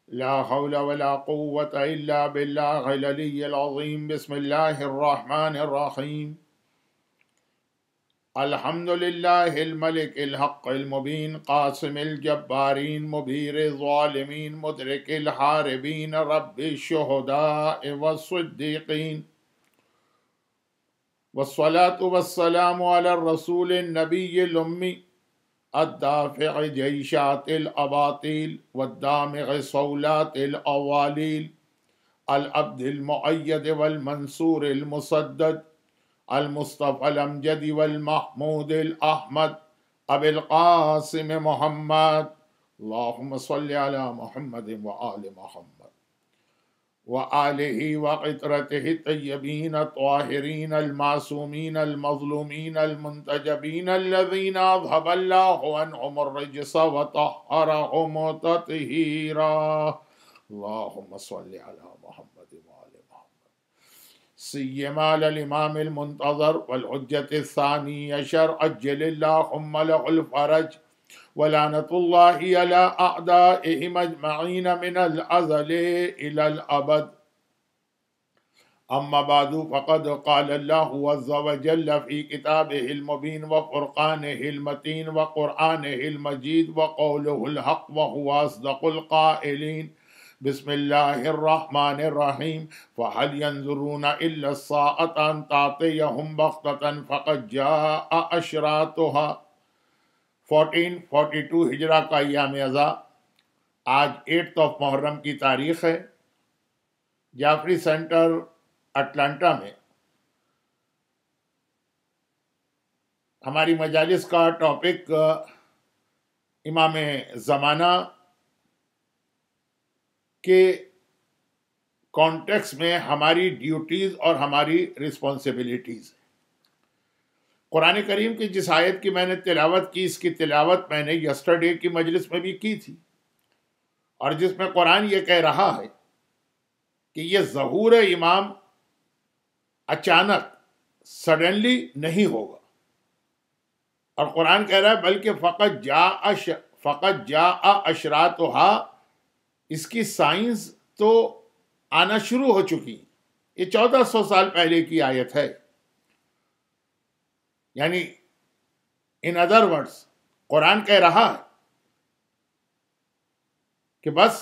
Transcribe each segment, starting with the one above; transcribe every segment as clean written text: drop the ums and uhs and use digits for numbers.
لا حول ولا قوة إلا بالله العلي العظيم. بسم الله الرحمن الرحيم. الحمد لله الملك الحق المبين قاسم الجبارين مبير الظالمين مدرك الحاربين رب الشهداء والصديقين، والصلاة والسلام على الرسول النبي الأمي الدافع جيشات الأباطيل والدامغ صولات الأواليل، العبد المؤيد والمنصور المسدد، المصطفى الأمجد والمحمود الأحمد، أبي القاسم محمد. اللهم صل على محمد وآل محمد وآله وقطرته الطيبين الطاهرين المعصومين المظلومين المنتجبين الذين أذهب الله عنهم الرجس وطهرهم تطهيرا. اللهم صل على محمد وآل محمد سيما على الإمام المنتظر والحجة الثاني عشر عجل اللهم له الفرج ولعنة الله على أعدائهم أجمعين من الأزل إلى الأبد. أما بعد فقد قال الله عز وجل في كتابه المبين وفرقانه المتين وقرآنه المجيد وقوله الحق وهو أصدق القائلين. بسم الله الرحمن الرحيم. فهل ينظرون إلا الساعة أن تأتيهم بغتة فقد جاء أشراطها. 1442 ہجرہ کا ایام ازاں، آج 8 محرم کی تاریخ ہے۔ جعفری سینٹر اٹلانٹا میں ہماری مجالس کا ٹاپک امام زمانہ کے کانٹیکس میں ہماری ڈیوٹیز اور ہماری رسپانسبلٹیز۔ قرآن کریم کی جس آیت کی میں نے تلاوت کی، اس کی تلاوت میں نے یسٹرڈے کی مجلس میں بھی کی تھی، اور جس میں قرآن یہ کہہ رہا ہے کہ یہ ظہور امام اچانک سڈنلی نہیں ہوگا، اور قرآن کہہ رہا ہے بلکہ فقط جاء اشراطھا، اس کی سائنس تو آنا شروع ہو چکی۔ یہ 1400 سال پہلے کی آیت ہے، یعنی ان ادر ورڈز قرآن کہہ رہا ہے کہ بس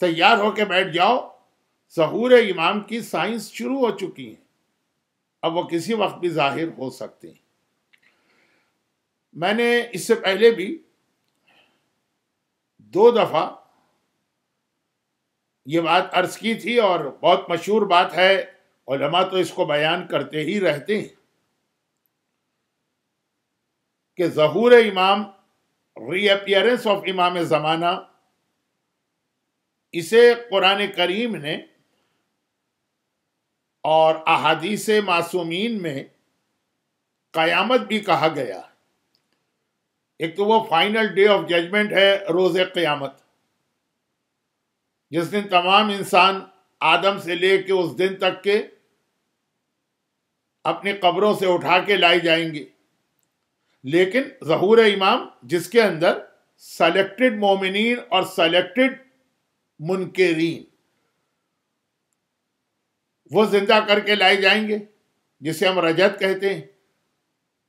تیار ہو کے بیٹھ جاؤ، ظہور امام کی سائنس شروع ہو چکی ہے، اب وہ کسی وقت بھی ظاہر ہو سکتے ہیں۔ میں نے اس سے پہلے بھی 2 دفعہ یہ بات عرض کی تھی، اور بہت مشہور بات ہے، علماء تو اس کو بیان کرتے ہی رہتے ہیں کہ ظہور امام، ری اپیئرنس آف امام زمانہ، اسے قرآن کریم نے اور احادیث معصومین میں قیامت بھی کہا گیا۔ ایک تو وہ فائنل ڈے آف ججمنٹ ہے، روز قیامت، جس دن تمام انسان آدم سے لے کے اس دن تک کے اپنی قبروں سے اٹھا کے لائے جائیں گے، لیکن ظہور امام جس کے اندر سلیکٹڈ مومنین اور سلیکٹڈ منکرین وہ زندہ کر کے لائے جائیں گے، جسے ہم رجت کہتے ہیں۔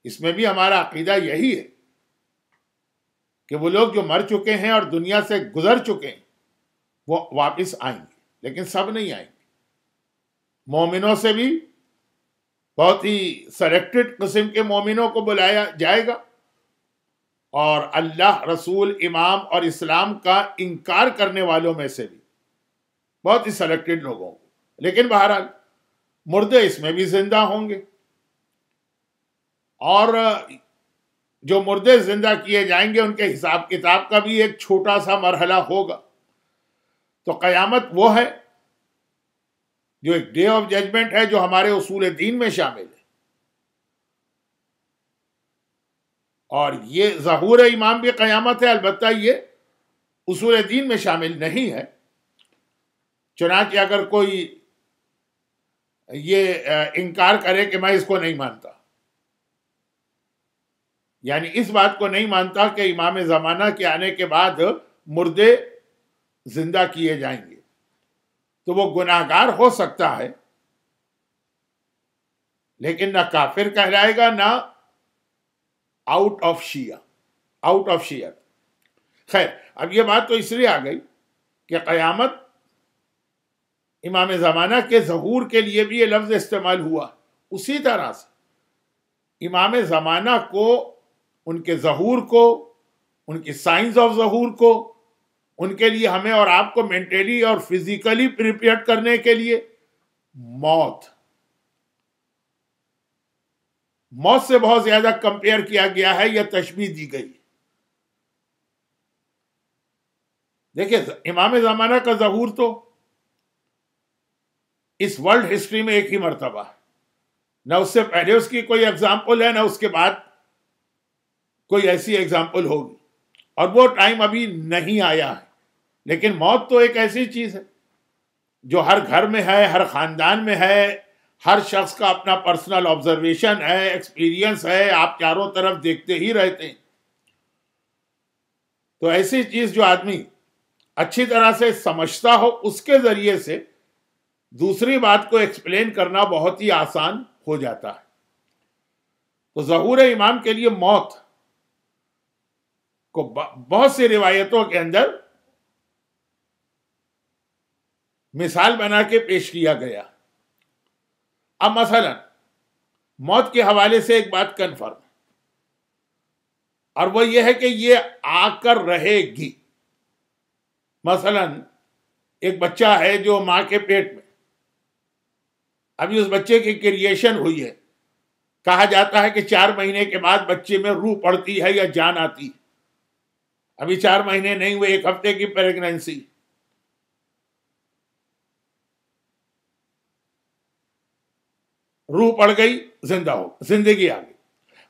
اس میں بھی ہمارا عقیدہ یہی ہے کہ وہ لوگ جو مر چکے ہیں اور دنیا سے گزر چکے ہیں وہ واپس آئیں گے، لیکن سب نہیں آئیں گے۔ مومنوں سے بھی بہت ہی سلیکٹڈ قسم کے مومنوں کو بلایا جائے گا، اور اللہ، رسول، امام اور اسلام کا انکار کرنے والوں میں سے بھی بہت ہی سلیکٹڈ لوگوں کو۔ لیکن بہرحال مردے اس میں بھی زندہ ہوں گے، اور جو مردے زندہ کیے جائیں گے ان کے حساب کتاب کا بھی ایک چھوٹا سا مرحلہ ہوگا۔ تو قیامت وہ ہے جو ایک ڈے آف ججمنٹ ہے، جو ہمارے اصول دین میں شامل ہے، اور یہ ظہور امام بھی قیامت ہے، البتہ یہ اصول دین میں شامل نہیں ہے۔ چنانچہ اگر کوئی یہ انکار کرے کہ میں اس کو نہیں مانتا، یعنی اس بات کو نہیں مانتا کہ امام زمانہ کے آنے کے بعد مردے زندہ کیے جائیں گے تو وہ گناہگار ہو سکتا ہے، لیکن نہ کافر کہلائے گا، نہ آؤٹ آف شیعہ. خیر، اب یہ بات تو اس لیے آ گئی کہ قیامت امام زمانہ کے ظہور کے لیے بھی یہ لفظ استعمال ہوا. اسی طرح سے امام زمانہ کو، ان کے ظہور کو، ان کی سائنس آف ظہور کو، ان کے لیے ہمیں اور آپ کو مینٹلی اور فزیکلی پریپیئر کرنے کے لیے موت سے بہت زیادہ کمپیئر کیا گیا ہے یا تشبیہ دی گئی. دیکھیں، امام زمانہ کا ظہور تو اس ورلڈ ہسٹری میں ایک ہی مرتبہ ہے، نہ اس سے پہلے اس کی کوئی ایگزامپل ہے، نہ اس کے بعد کوئی ایسی ایگزامپل ہوگی، اور وہ ٹائم ابھی نہیں آیا ہے. لیکن موت تو ایک ایسی چیز ہے جو ہر گھر میں ہے، ہر خاندان میں ہے، ہر شخص کا اپنا پرسنل آبزرویشن ہے، ایکسپیرینس ہے، آپ چاروں طرف دیکھتے ہی رہتے ہیں. تو ایسی چیز جو آدمی اچھی طرح سے سمجھتا ہو، اس کے ذریعے سے دوسری بات کو ایکسپلین کرنا بہت ہی آسان ہو جاتا ہے. تو ظہور امام کے لیے موت کو بہت سی روایتوں کے اندر مثال بنا کے پیش کیا گیا. اب مثلا موت کے حوالے سے ایک بات کنفرم، اور وہ یہ ہے کہ یہ آ کر رہے گی. مثلا ایک بچہ ہے جو ماں کے پیٹ میں، ابھی اس بچے کی کریشن ہوئی ہے، کہا جاتا ہے کہ 4 مہینے کے بعد بچے میں روح پڑتی ہے یا جان آتی ہے. ابھی 4 مہینے نہیں ہوئے، 1 ہفتے کی پریگننسی، روح پڑ گئی، زندہ ہو، زندگی آ گئی.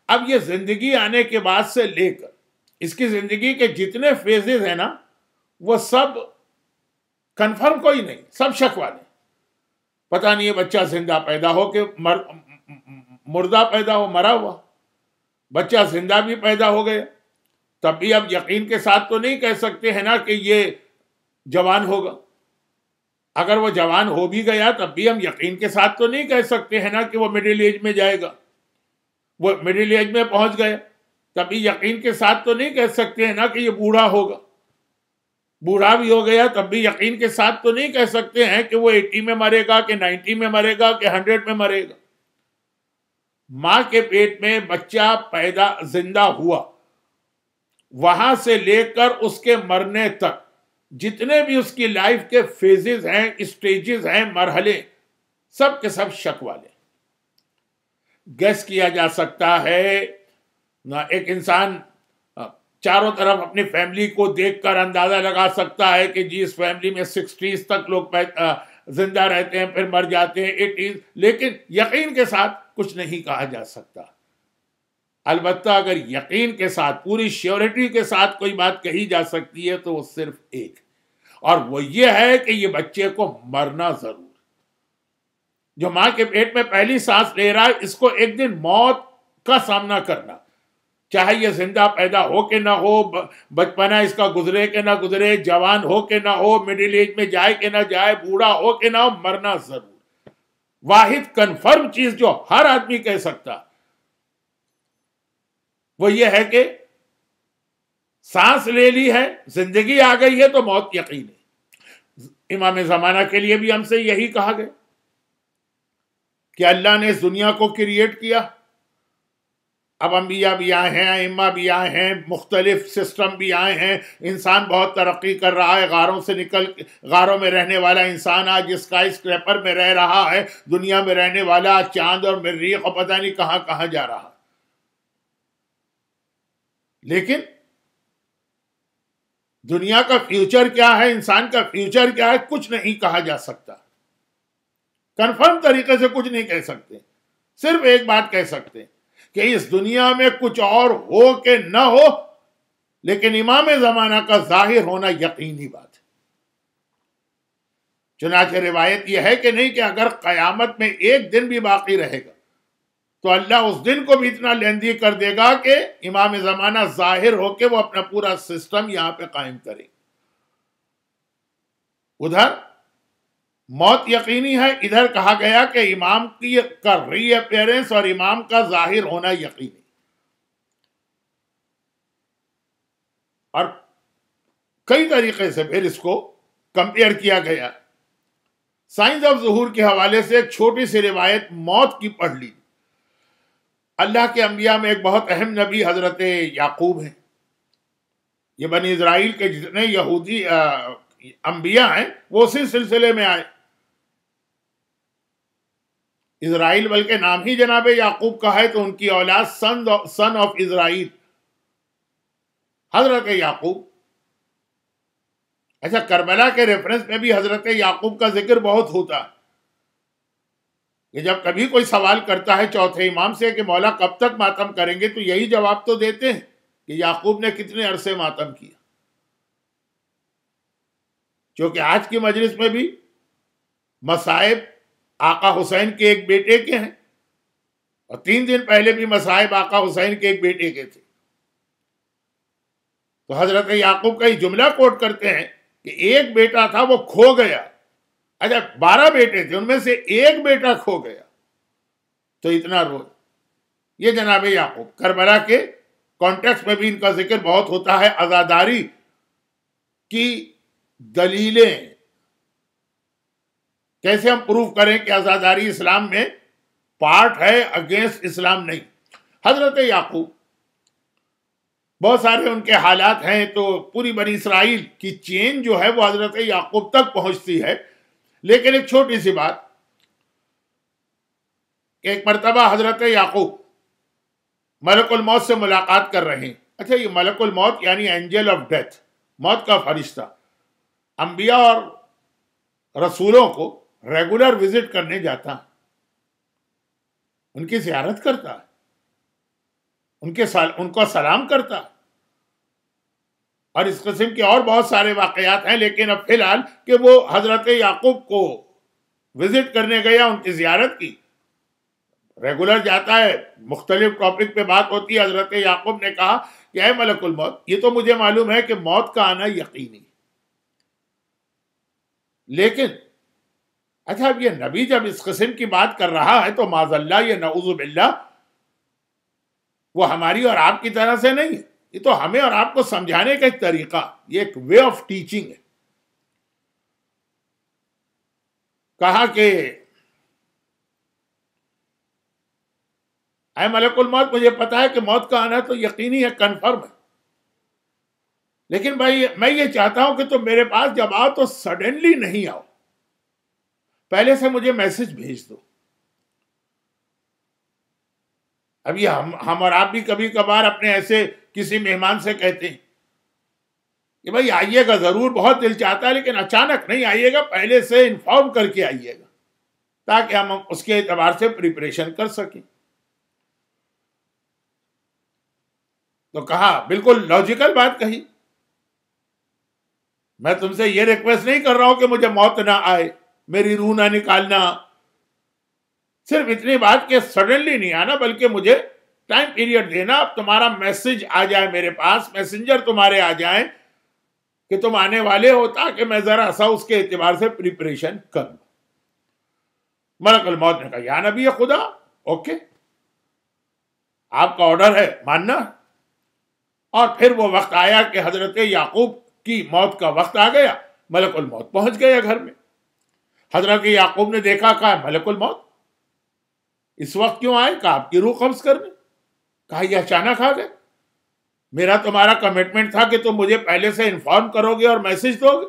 اب یہ زندگی آنے کے بعد سے لے کر اس کی زندگی کے جتنے فیزز ہیں نا، وہ سب کنفرم کوئی نہیں، سب شک والے. پتہ نہیں یہ بچہ زندہ پیدا ہو کہ مردہ پیدا ہو، مرا ہوا. بچہ زندہ بھی پیدا ہو گیا، تب بھی اب یقین کے ساتھ تو نہیں کہہ سکتے ہیں نا کہ یہ جوان ہوگا. اگر وہ جوان ہو بھی گیا تب بھی ہم یقین کے ساتھ تو نہیں کہہ سکتے ہیں نا کہ وہ مڈل ایج میں جائے گا. وہ مڈل ایج میں پہنچ گیا تب بھی یقین کے ساتھ تو نہیں کہہ سکتے ہیں نا کہ یہ بوڑھا ہوگا. بوڑھا بھی ہو گیا تب بھی یقین کے ساتھ تو نہیں کہہ سکتے ہیں کہ وہ 80 میں مرے گا کہ 90 میں مرے گا کہ 100 میں مرے گا. ماں کے پیٹ میں بچہ پیدا زندہ ہوا، وہاں سے لے کر اس کے مرنے تک جتنے بھی اس کی لائف کے فیزز ہیں، اسٹیجز ہیں، مرحلے، سب کے سب شک والے. گیس کیا جا سکتا ہے، ایک انسان چاروں طرف اپنی فیملی کو دیکھ کر اندازہ لگا سکتا ہے کہ جی اس فیملی میں 60s تک لوگ زندہ رہتے ہیں، پھر مر جاتے ہیں 80s، لیکن یقین کے ساتھ کچھ نہیں کہا جا سکتا. البتہ اگر یقین کے ساتھ، پوری شیورٹی کے ساتھ کوئی بات کہی جا سکتی ہے تو وہ صرف ایک، اور وہ یہ ہے کہ یہ بچے کو مرنا ضرور. جو ماں کے پیٹ میں پہلی سانس لے رہا ہے، اس کو ایک دن موت کا سامنا کرنا، چاہے یہ زندہ پیدا ہو کہ نہ ہو، بچپنا اس کا گزرے کہ نہ گزرے، جوان ہو کہ نہ ہو، مڈل ایج میں جائے کہ نہ جائے، بوڑھا ہو کہ نہ ہو، مرنا ضرور. واحد کنفرم چیز جو ہر آدمی کہہ سکتا وہ یہ ہے کہ سانس لے لی ہے، زندگی آ گئی ہے تو موت یقین ہے. امام زمانہ کے لیے بھی ہم سے یہی کہا گیا کہ اللہ نے اس دنیا کو کریٹ کیا. اب انبیاء بھی آئے ہیں، ائمہ بھی آئے ہیں، مختلف سسٹم بھی آئے ہیں، انسان بہت ترقی کر رہا ہے. غاروں میں رہنے والا انسان آج اسکائی اسکریپر میں رہ رہا ہے. دنیا میں رہنے والا چاند اور مریخ اور پتہ نہیں کہاں کہاں جا رہا. لیکن دنیا کا فیوچر کیا ہے، انسان کا فیوچر کیا ہے، کچھ نہیں کہا جا سکتا. کنفرم طریقے سے کچھ نہیں کہہ سکتے. صرف ایک بات کہہ سکتے کہ اس دنیا میں کچھ اور ہو کہ نہ ہو، لیکن امام زمانہ کا ظاہر ہونا یقینی بات ہے. چنانچہ روایت یہ ہے کہ نہیں کہ اگر قیامت میں ایک دن بھی باقی رہے گا تو اللہ اس دن کو بھی اتنا لیندی کر دے گا کہ امام زمانہ ظاہر ہو کے وہ اپنا پورا سسٹم یہاں پہ قائم کرے. ادھر موت یقینی ہے، ادھر کہا گیا کہ امام کا ری اپیئرنس اور امام کا ظاہر ہونا یقینی. اور کئی طریقے سے پھر اس کو کمپیئر کیا گیا. سائنس آف ظہور کے حوالے سے ایک چھوٹی سی روایت موت کی پڑھ لی. اللہ کے انبیاء میں ایک بہت اہم نبی حضرت یعقوب ہیں. یہ بنی اسرائیل کے جتنے یہودی انبیاء ہیں وہ اسی سلسلے میں آئے. اسرائیل بلکہ نام ہی جناب یعقوب کا ہے، تو ان کی اولاد سن آف اسرائیل حضرت یعقوب. اچھا، کربلا کے ریفرنس میں بھی حضرت یعقوب کا ذکر بہت ہوتا ہے کہ جب کبھی کوئی سوال کرتا ہے چوتھے امام سے کہ مولا کب تک ماتم کریں گے، تو یہی جواب تو دیتے ہیں کہ یعقوب نے کتنے عرصے ماتم کیا. چونکہ آج کی مجلس میں بھی مصائب آقا حسین کے ایک بیٹے کے ہیں، اور 3 دن پہلے بھی مصائب آقا حسین کے ایک بیٹے کے تھے. تو حضرت یعقوب کا یہ جملہ کوٹ کرتے ہیں کہ ایک بیٹا تھا وہ کھو گیا. اچھا 12 بیٹے تھے، ان میں سے ایک بیٹا کھو گیا تو اتنا روئے. یہ جناب یعقوب. کربلا کے کانٹیکس میں بھی ان کا ذکر بہت ہوتا ہے. عزاداری کی دلیلیں کیسے ہم پروف کریں کہ عزاداری اسلام میں پارٹ ہے، اگینسٹ اسلام نہیں. حضرت یعقوب بہت سارے ان کے حالات ہیں، تو پوری بنی اسرائیل کی چین جو ہے وہ حضرت یعقوب تک پہنچتی ہے. لیکن ایک چھوٹی سی بات کہ ایک مرتبہ حضرت یعقوب ملک الموت سے ملاقات کر رہے ہیں. اچھا، یہ ملک الموت یعنی اینجل آف ڈیتھ، موت کا فرشتہ، انبیاء اور رسولوں کو ریگولر وزٹ کرنے جاتا ہے، ان کی زیارت کرتا ہے، ان کو سلام کرتا ہے. اور اس قسم کے اور بہت سارے واقعات ہیں. لیکن اب فی الحال کہ وہ حضرت یعقوب کو وزٹ کرنے گیا، ان کی زیارت کی، ریگولر جاتا ہے، مختلف ٹاپک پہ بات ہوتی ہے. حضرت یعقوب نے کہا کہ اے ملک الموت، یہ تو مجھے معلوم ہے کہ موت کا آنا یقینی، لیکن اچھا اب یہ نبی جب اس قسم کی بات کر رہا ہے تو معاذ اللہ، یہ نعوذ باللہ، وہ ہماری اور آپ کی طرح سے نہیں ہے. یہ تو ہمیں اور آپ کو سمجھانے کا ایک طریقہ، یہ ایک وے آف ٹیچنگ ہے. کہا کہ اے ملک الموت، مجھے پتا ہے کہ موت کا آنا تو یقینی ہے، کنفرم ہے، لیکن بھائی میں یہ چاہتا ہوں کہ تم میرے پاس جب آؤ تو سڈنلی نہیں آؤ، پہلے سے مجھے میسج بھیج دو. اب یہ ہم اور آپ بھی کبھی کبھار اپنے ایسے کسی مہمان سے کہتے ہیں کہ بھائی آئیے گا ضرور، بہت دل چاہتا ہے، لیکن اچانک نہیں آئیے گا، پہلے سے انفارم کر کے آئیے گا تاکہ ہم اس کے اعتبار سے پریپریشن کر سکیں. تو کہا بالکل لاجیکل بات کہی، میں تم سے یہ ریکویسٹ نہیں کر رہا ہوں کہ مجھے موت نہ آئے، میری روح نہ نکالنا، صرف اتنی بات کہ سڈنلی نہیں آنا، بلکہ مجھے ٹائم پیریڈ دینا. اب تمہارا میسج آ جائے میرے پاس، میسنجر تمہارے آ جائیں کہ تم آنے والے ہو، تاکہ میں ذرا سا اس کے اعتبار سے پریپریشن کروں. ملک الموت نے کہا یا نبی خدا، اوکے، آپ کا آرڈر ہے، ماننا. اور پھر وہ وقت آیا کہ حضرت یعقوب کی موت کا وقت آ گیا. ملک الموت پہنچ گیا گھر میں. حضرت یعقوب نے دیکھا، کہا ملک الموت اس وقت کیوں آئے؟ کہا آپ کی روح قبض کرنے. کہا یہ اچانک آ گئے، میرا تمہارا کمٹمنٹ تھا کہ تم مجھے پہلے سے انفارم کرو گے اور میسج دو گے.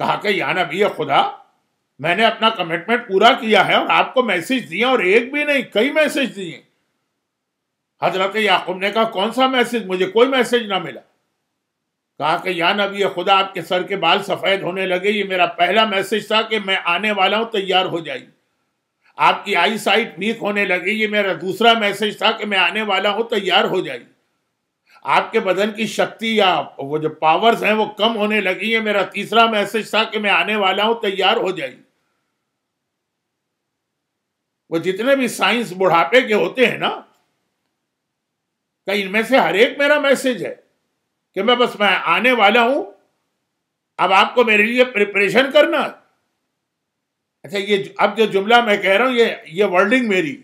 کہا کہ یا نبی خدا، میں نے اپنا کمٹمنٹ پورا کیا ہے اور آپ کو میسج دیا، اور ایک بھی نہیں، کئی میسج دیے. حضرت یعقوب نے کہا کون سا میسج؟ مجھے کوئی میسج نہ ملا. کہا کہ یا نبی خدا، آپ کے سر کے بال سفید ہونے لگے، یہ میرا پہلا میسج تھا کہ میں آنے والا ہوں، تیار ہو جائیے. آپ کی آئی سائٹ ویک ہونے لگی، یہ میرا دوسرا میسج تھا کہ میں آنے والا ہوں، تیار ہو جائیے. آپ کے بدن کی شکتی یا وہ جو پاورز ہیں وہ کم ہونے لگی، یہ میرا تیسرا میسج تھا کہ میں آنے والا ہوں، تیار ہو جائیے. وہ جتنے بھی سائنس بڑھاپے کے ہوتے ہیں نا، کہ ان میں سے ہر ایک میرا میسج ہے کہ میں آنے والا ہوں، اب آپ کو میرے لیے پریپریشن کرنا. اچھا یہ اب جو جملہ میں کہہ رہا ہوں یہ ورڈنگ میری،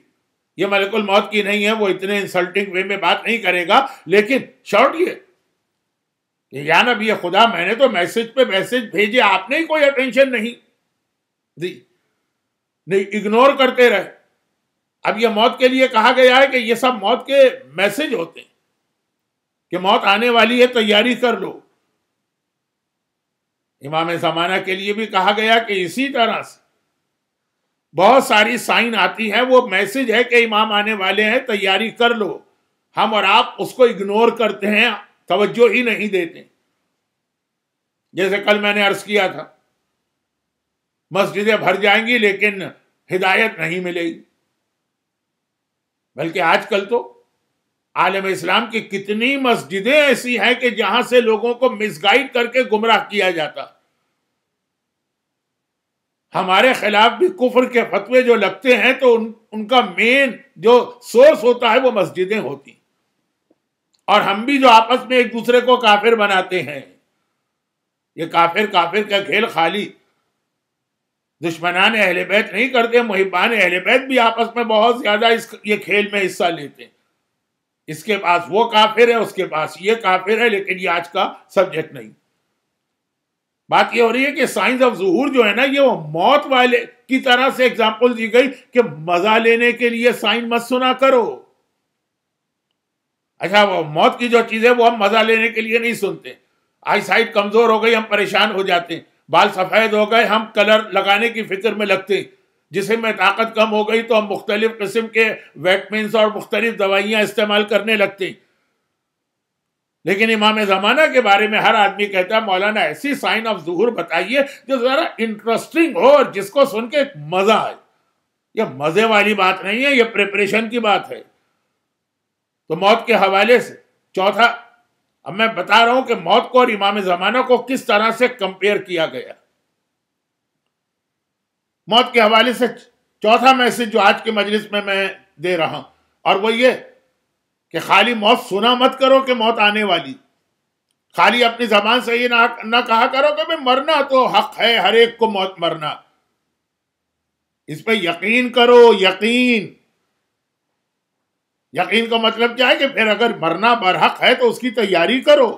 یہ ملک الموت کی نہیں ہے، وہ اتنے انسلٹنگ وے میں بات نہیں کرے گا، لیکن شارٹ یہ کہ یا نبی خدا میں نے تو میسج پہ میسج بھیجے، آپ نے کوئی اٹینشن نہیں دی، نہیں اگنور کرتے رہے. اب یہ موت کے لیے کہا گیا ہے کہ یہ سب موت کے میسج ہوتے ہیں کہ موت آنے والی ہے، تیاری کر لو. امام زمانہ کے لیے بھی کہا گیا کہ اسی طرح سے بہت ساری سائن آتی ہیں، وہ میسج ہے کہ امام آنے والے ہیں، تیاری کر لو. ہم اور آپ اس کو اگنور کرتے ہیں، توجہ ہی نہیں دیتے. جیسے کل میں نے عرض کیا تھا، مسجدیں بھر جائیں گی لیکن ہدایت نہیں ملے گی. بلکہ آج کل تو عالم اسلام کی کتنی مسجدیں ایسی ہیں کہ جہاں سے لوگوں کو مس گائیڈ کر کے گمراہ کیا جاتا. ہمارے خلاف بھی کفر کے فتوے جو لگتے ہیں تو ان کا مین جو سورس ہوتا ہے وہ مسجدیں ہوتی. اور ہم بھی جو آپس میں ایک دوسرے کو کافر بناتے ہیں، یہ کافر کا کھیل خالی دشمنان اہل بیت نہیں کرتے، محبان اہل بیت بھی آپس میں بہت زیادہ یہ کھیل میں حصہ لیتے ہیں. اس کے پاس وہ کافر ہے، اس کے پاس یہ کافر ہے، لیکن یہ آج کا سبجیکٹ نہیں. بات یہ ہو رہی ہے کہ سائنس آف ظہور جو ہے نا، یہ وہ موت والے کی طرح سے ایگزامپل دی گئی کہ مزہ لینے کے لیے سائن مت سنا کرو. اچھا وہ موت کی جو چیز ہے وہ ہم مزہ لینے کے لیے نہیں سنتے. آئی سائٹ کمزور ہو گئی، ہم پریشان ہو جاتے ہیں. بال سفید ہو گئے، ہم کلر لگانے کی فکر میں لگتے ہیں. جسم میں طاقت کم ہو گئی تو ہم مختلف قسم کے ویٹمنز اور مختلف دوائیاں استعمال کرنے لگتے ہیں. لیکن امام زمانہ کے بارے میں ہر آدمی کہتا ہے مولانا ایسی سائن آف ظہور بتائیے جو ذرا انٹرسٹنگ ہو اور جس کو سن کے مزہ آئے. یہ مزے والی بات نہیں ہے، یہ پریپریشن کی بات ہے. تو موت کے حوالے سے چوتھا، اب میں بتا رہا ہوں کہ موت کو اور امام زمانہ کو کس طرح سے کمپیئر کیا گیا. موت کے حوالے سے چوتھا میسج جو آج کے مجلس میں دے رہا ہوں، اور وہ یہ کہ خالی موت سنا مت کرو کہ موت آنے والی. خالی اپنی زبان سے یہ نہ کہا کرو کہ مرنا تو حق ہے، ہر ایک کو موت مرنا. اس پہ یقین کرو. یقین کا مطلب کیا ہے کہ پھر اگر مرنا برحق ہے تو اس کی تیاری کرو.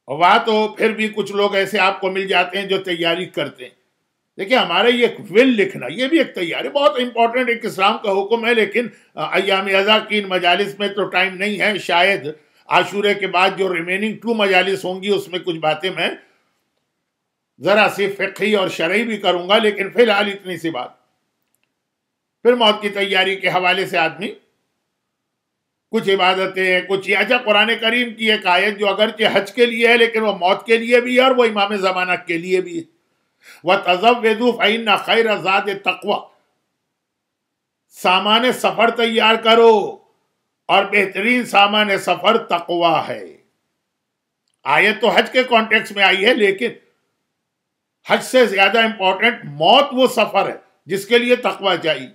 اور وہاں تو پھر بھی کچھ لوگ ایسے آپ کو مل جاتے ہیں جو تیاری کرتے ہیں. دیکھیں ہمارے یہ ول لکھنا یہ بھی ایک تیاری، بہت امپورٹنٹ ایک اسلام کا حکم ہے. لیکن ایام ازا کی ان مجالس میں تو ٹائم نہیں ہے. شاید عاشورے کے بعد جو ریمیننگ 2 مجالس ہوں گی اس میں کچھ باتیں میں ذرا سی فقہی اور شرعی بھی کروں گا، لیکن فی الحال اتنی سی بات. پھر موت کی تیاری کے حوالے سے آدمی کچھ عبادتیں، کچھ اچھا قرآن کریم کی ایک آیت جو اگرچہ حج کے لیے ہے لیکن وہ موت کے لیے بھی ہے اور وہ امام زمانہ کے لیے بھی ہے. وَتَزَوَّدُوا فَإِنَّ خَيْرَ الزَّادِ التَّقْوَىٰ، سامان سفر تیار کرو اور بہترین سامان سفر تقویٰ ہے. آیت تو حج کے کانٹیکس میں آئی ہے، لیکن حج سے زیادہ امپورٹنٹ موت وہ سفر ہے جس کے لیے تقویٰ چاہیے.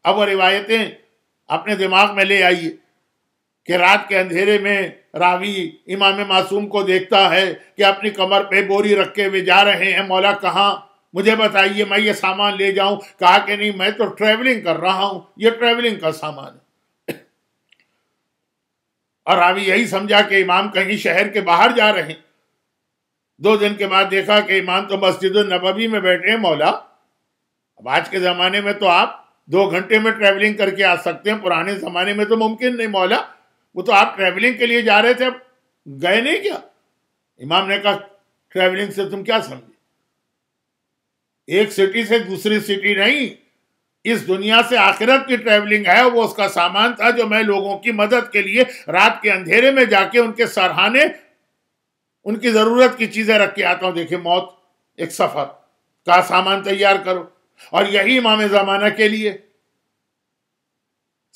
اب وہ روایتیں اپنے دماغ میں لے آئیے کہ رات کے اندھیرے میں راوی امام معصوم کو دیکھتا ہے کہ اپنی کمر پہ بوری رکھے ہوئے جا رہے ہیں. مولا کہاں، مجھے بتائیے میں یہ سامان لے جاؤں. کہا کہ نہیں میں تو ٹریولنگ کر رہا ہوں، یہ ٹریولنگ کا سامان ہے. اور راوی یہی سمجھا کہ امام کہیں شہر کے باہر جا رہے ہیں. 2 دن کے بعد دیکھا کہ امام تو مسجد النبوی میں بیٹھے ہیں. مولا اب آج کے زمانے میں تو آپ 2 گھنٹے میں ٹریولنگ کر کے آ سکتے ہیں، پرانے زمانے میں تو ممکن نہیں. مولا وہ تو آپ ٹریولنگ کے لیے جا رہے تھے، گئے نہیں کیا؟ امام نے کہا ٹریولنگ سے تم کیا سمجھے؟ ایک سٹی سے دوسری سٹی نہیں، اس دنیا سے آخرت کی ٹریولنگ ہے. وہ اس کا سامان تھا جو میں لوگوں کی مدد کے لیے رات کے اندھیرے میں جا کے ان کے سرہانے ان کی ضرورت کی چیزیں رکھ کے آتا ہوں. دیکھیں موت ایک سفر کا سامان تیار کرو. اور یہی امام زمانہ کے لیے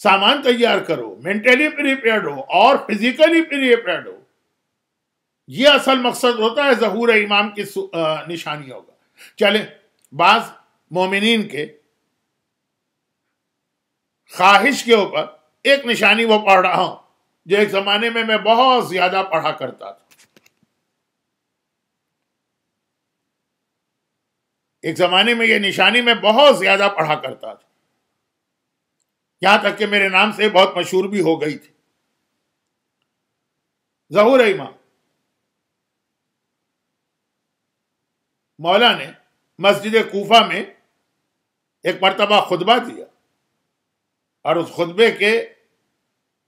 سامان تیار کرو، مینٹلی پریپیئرڈ ہو اور فزیکلی پریپیئرڈ ہو. یہ اصل مقصد ہوتا ہے ظہور امام کی نشانی ہوگا. چلیں بعض مومنین کے خواہش کے اوپر ایک نشانی وہ پڑھ رہا ہوں جو ایک زمانے میں بہت زیادہ پڑھا کرتا تھا. ایک زمانے میں یہ نشانی میں بہت زیادہ پڑھا کرتا تھا، یہاں تک کہ میرے نام سے بہت مشہور بھی ہو گئی تھی. ظہور ایمان. مولا نے مسجد کوفہ میں ایک مرتبہ خطبہ دیا اور اس خطبے کے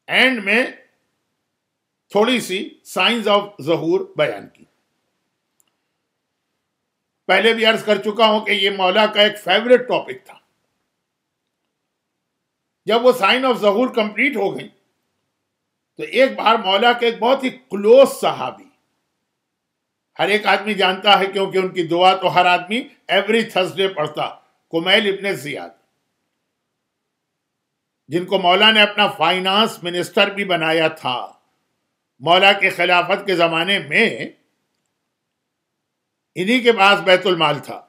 اینڈ میں تھوڑی سی سائنس آف ظہور بیان کی. پہلے بھی عرض کر چکا ہوں کہ یہ مولا کا ایک فیوریٹ ٹاپک تھا. جب وہ سائن آف ظہور کمپلیٹ ہو گئی تو ایک بار مولا کے ایک بہت ہی کلوز صحابی، ہر ایک آدمی جانتا ہے کیونکہ ان کی دعا تو ہر آدمی ایوری تھرسڈے پڑھتا، کمیل ابن زیاد، جن کو مولا نے اپنا فائنانس منسٹر بھی بنایا تھا. مولا کے خلافت کے زمانے میں انہی کے پاس بیت المال تھا.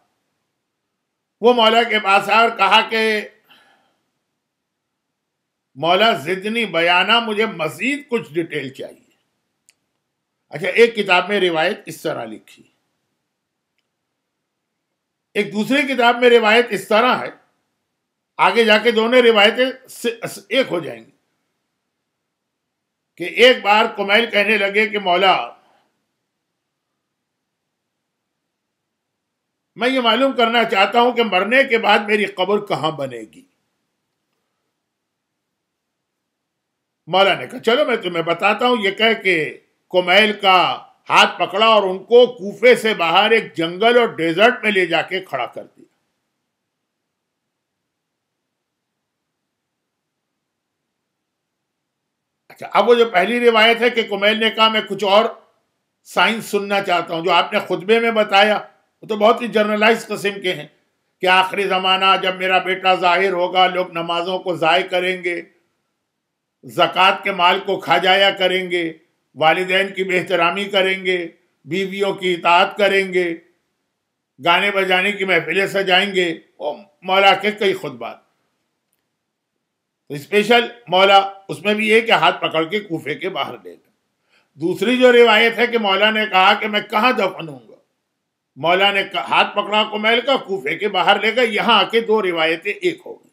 وہ مولا کے پاس آیا اور کہا کہ مولا زدنی بیانہ، مجھے مزید کچھ ڈیٹیل چاہیے. اچھا، ایک کتاب میں روایت اس طرح لکھی، ایک دوسری کتاب میں روایت اس طرح ہے، آگے جا کے دونوں روایتیں ایک ہو جائیں گی، کہ ایک بار کمیل کہنے لگے کہ مولا، میں یہ معلوم کرنا چاہتا ہوں کہ مرنے کے بعد میری قبر کہاں بنے گی. مولا نے کہا چلو میں تمہیں بتاتا ہوں. یہ کہہ کہ کمیل کا ہاتھ پکڑا اور ان کو کوفے سے باہر ایک جنگل اور ڈیزرٹ میں لے جا کے کھڑا کر دیا. اچھا، اب وہ جو پہلی روایت ہے کہ کمیل نے کہا میں کچھ اور سائنس سننا چاہتا ہوں، جو آپ نے خطبے میں بتایا وہ تو بہت ہی جنرلائز قسم کے ہیں کہ آخری زمانہ جب میرا بیٹا ظاہر ہوگا، لوگ نمازوں کو ضائع کریں گے، زکوٰۃ کے مال کو کھا جایا کریں گے، والدین کی بے احترامی کریں گے، بیویوں کی اطاعت کریں گے، گانے بجانے کی محفلیں سجائیں گے. مولا کے کئی خطبات تو اسپیشل مولا اس میں بھی یہ کہ ہاتھ پکڑ کے کوفے کے باہر لے گئے. دوسری جو روایت ہے کہ مولا نے کہا کہ میں کہاں دفن ہوں گا، مولا نے ہاتھ پکڑا کمیل کا، کوفے کے باہر لے گئے. یہاں آ کے دو روایتیں ایک ہو گئی.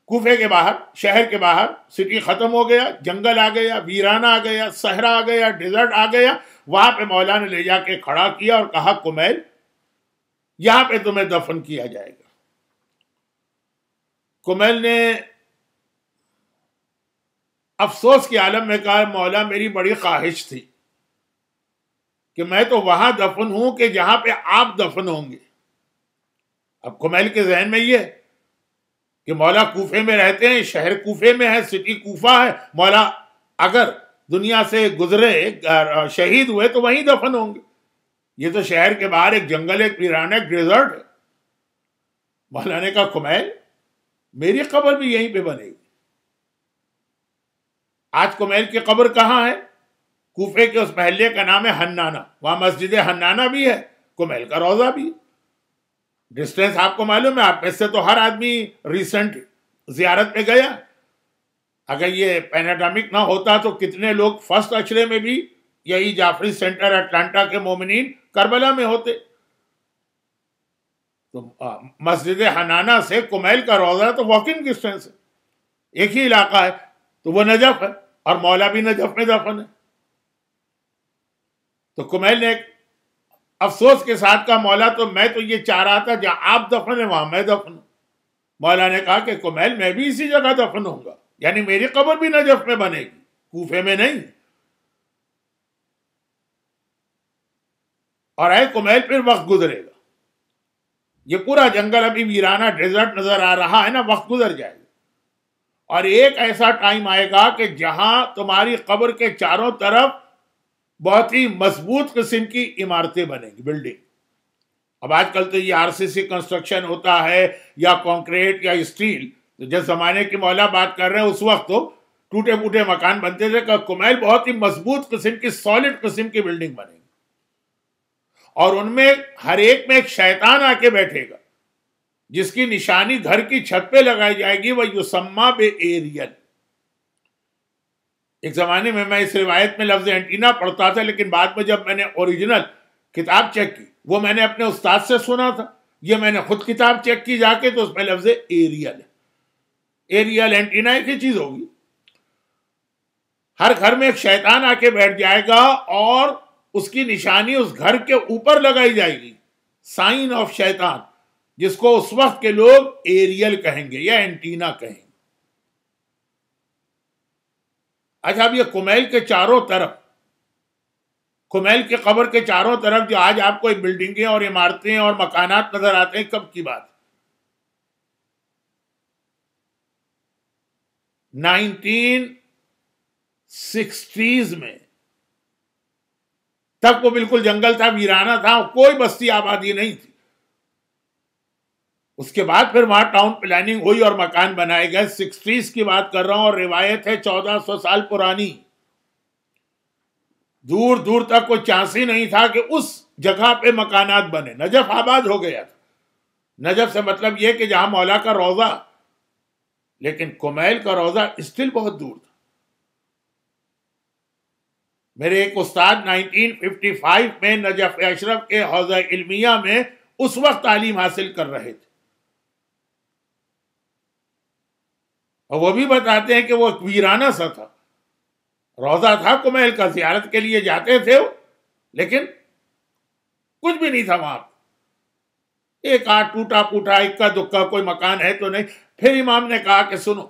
کوفے کے باہر، شہر کے باہر، سٹی ختم ہو گیا، جنگل آ گیا، ویرانہ آ گیا، صحرا آ گیا، ڈیزرٹ آ گیا. وہاں پہ مولا نے لے جا کے کھڑا کیا اور کہا کمیل یہاں پہ تمہیں دفن کیا جائے گا. کمیل نے افسوس کے عالم میں کہا مولا میری بڑی خواہش تھی کہ میں تو وہاں دفن ہوں کہ جہاں پہ آپ دفن ہوں گے. اب کمیل کے ذہن میں یہ کہ مولا کوفے میں رہتے ہیں، شہر کوفے میں ہے، سٹی کوفہ ہے، مولا اگر دنیا سے گزرے، شہید ہوئے تو وہیں دفن ہوں گے. یہ تو شہر کے باہر ایک جنگل، ایک ویرانہ، ایک ڈیزرٹ ہے. مولا نے کہا کمیل میری قبر بھی یہیں پہ بنے گی. آج کمیل کی قبر کہاں ہے؟ کوفے کے اس محلے کا نام ہے حنانہ. وہاں مسجد حنانہ بھی ہے، کمیل کا روضہ بھی. ڈسٹینس آپ کو معلوم ہے، آپ میں سے تو ہر آدمی ریسنٹ زیارت پہ گیا. اگر یہ پیناڈامک نہ ہوتا تو کتنے لوگ فرسٹ اشرے میں بھی یہی جعفری سینٹر اٹلانٹا کے مومنین کربلا میں ہوتے. تو مسجد حنانہ سے کمیل کا روضہ تو واکنگ ڈسٹینس ہے، ایک ہی علاقہ ہے. تو وہ نجف ہے اور مولا بھی نجف میں دفن ہے. تو کمیل نے ایک افسوس کے ساتھ کہا مولا تو میں تو یہ چاہ رہا تھا جہاں آپ دفن ہیں وہاں میں دفن ہوں. مولا نے کہا کہ کمیل میں بھی اسی جگہ دفن ہوں گا، یعنی میری قبر بھی نجف میں بنے گی، کوفے میں نہیں. اور اے کمیل پھر وقت گزرے گا، یہ پورا جنگل ابھی ویرانہ ڈیزرٹ نظر آ رہا ہے نا، وقت گزر جائے گا اور ایک ایسا ٹائم آئے گا کہ جہاں تمہاری قبر کے چاروں طرف بہت ہی مضبوط قسم کی عمارتیں بنیں گی، بلڈنگ. اب آج کل تو یہ RCC کنسٹرکشن ہوتا ہے یا کانکریٹ یا اسٹیل. تو جس زمانے کی مولا بات کر رہے ہیں اس وقت تو ٹوٹے پوٹے مکان بنتے تھے. کہ کمیل بہت ہی مضبوط قسم کی، سالڈ قسم کی بلڈنگ بنے گی اور ان میں ہر ایک میں ایک شیطان آ کے بیٹھے گا جس کی نشانی گھر کی چھت پہ لگائی جائے گی. وہ یسمّا بے ایریل. ایک زمانے میں اس روایت میں لفظ اینٹینا پڑھتا تھا، لیکن بعد میں جب میں نے اوریجنل کتاب چیک کی، وہ میں نے اپنے استاد سے سنا تھا، یہ میں نے خود کتاب چیک کی جا کے، تو اس میں لفظ ایریل ہے۔ ایریل اینٹینا ایک ہی چیز ہوگی۔ ہر گھر میں ایک شیطان آ کے بیٹھ جائے گا اور اس کی نشانی اس گھر کے اوپر لگائی جائے گی، سائن آف شیطان، جس کو اس وقت کے لوگ ایریل کہیں گے یا اینٹینا کہیں گے۔ اچھا، اب یہ کمیل کے چاروں طرف، کمیل کے قبر کے چاروں طرف جو آج آپ کو بلڈنگیں اور عمارتیں اور مکانات نظر آتے ہیں، کب کی بات؟ 1960s میں۔ تب وہ بالکل جنگل تھا، ویرانہ تھا، کوئی بستی آبادی نہیں تھی۔ اس کے بعد پھر وہاں ٹاؤن پلاننگ ہوئی اور مکان بنائے گئے۔ 60s کی بات کر رہا ہوں، اور روایت ہے 1400 سال پرانی۔ دور دور تک کوئی چانس ہی نہیں تھا کہ اس جگہ پہ مکانات بنے۔ نجف آباد ہو گیا تھا۔ نجف سے مطلب یہ کہ جہاں مولا کا روضہ، لیکن کمیل کا روضہ اسٹل بہت دور تھا۔ میرے ایک استاد 1955 میں نجف اشرف کے حوزہ علمیہ میں اس وقت تعلیم حاصل کر رہے تھے، اور وہ بھی بتاتے ہیں کہ وہ ویرانہ سا تھا، روضہ تھا کمیل کا، زیارت کے لیے جاتے تھے لیکن کچھ بھی نہیں تھا وہاں۔ ایک آدھ ٹوٹا پوٹا اکا دکا کوئی مکان ہے تو نہیں۔ پھر امام نے کہا کہ سنو،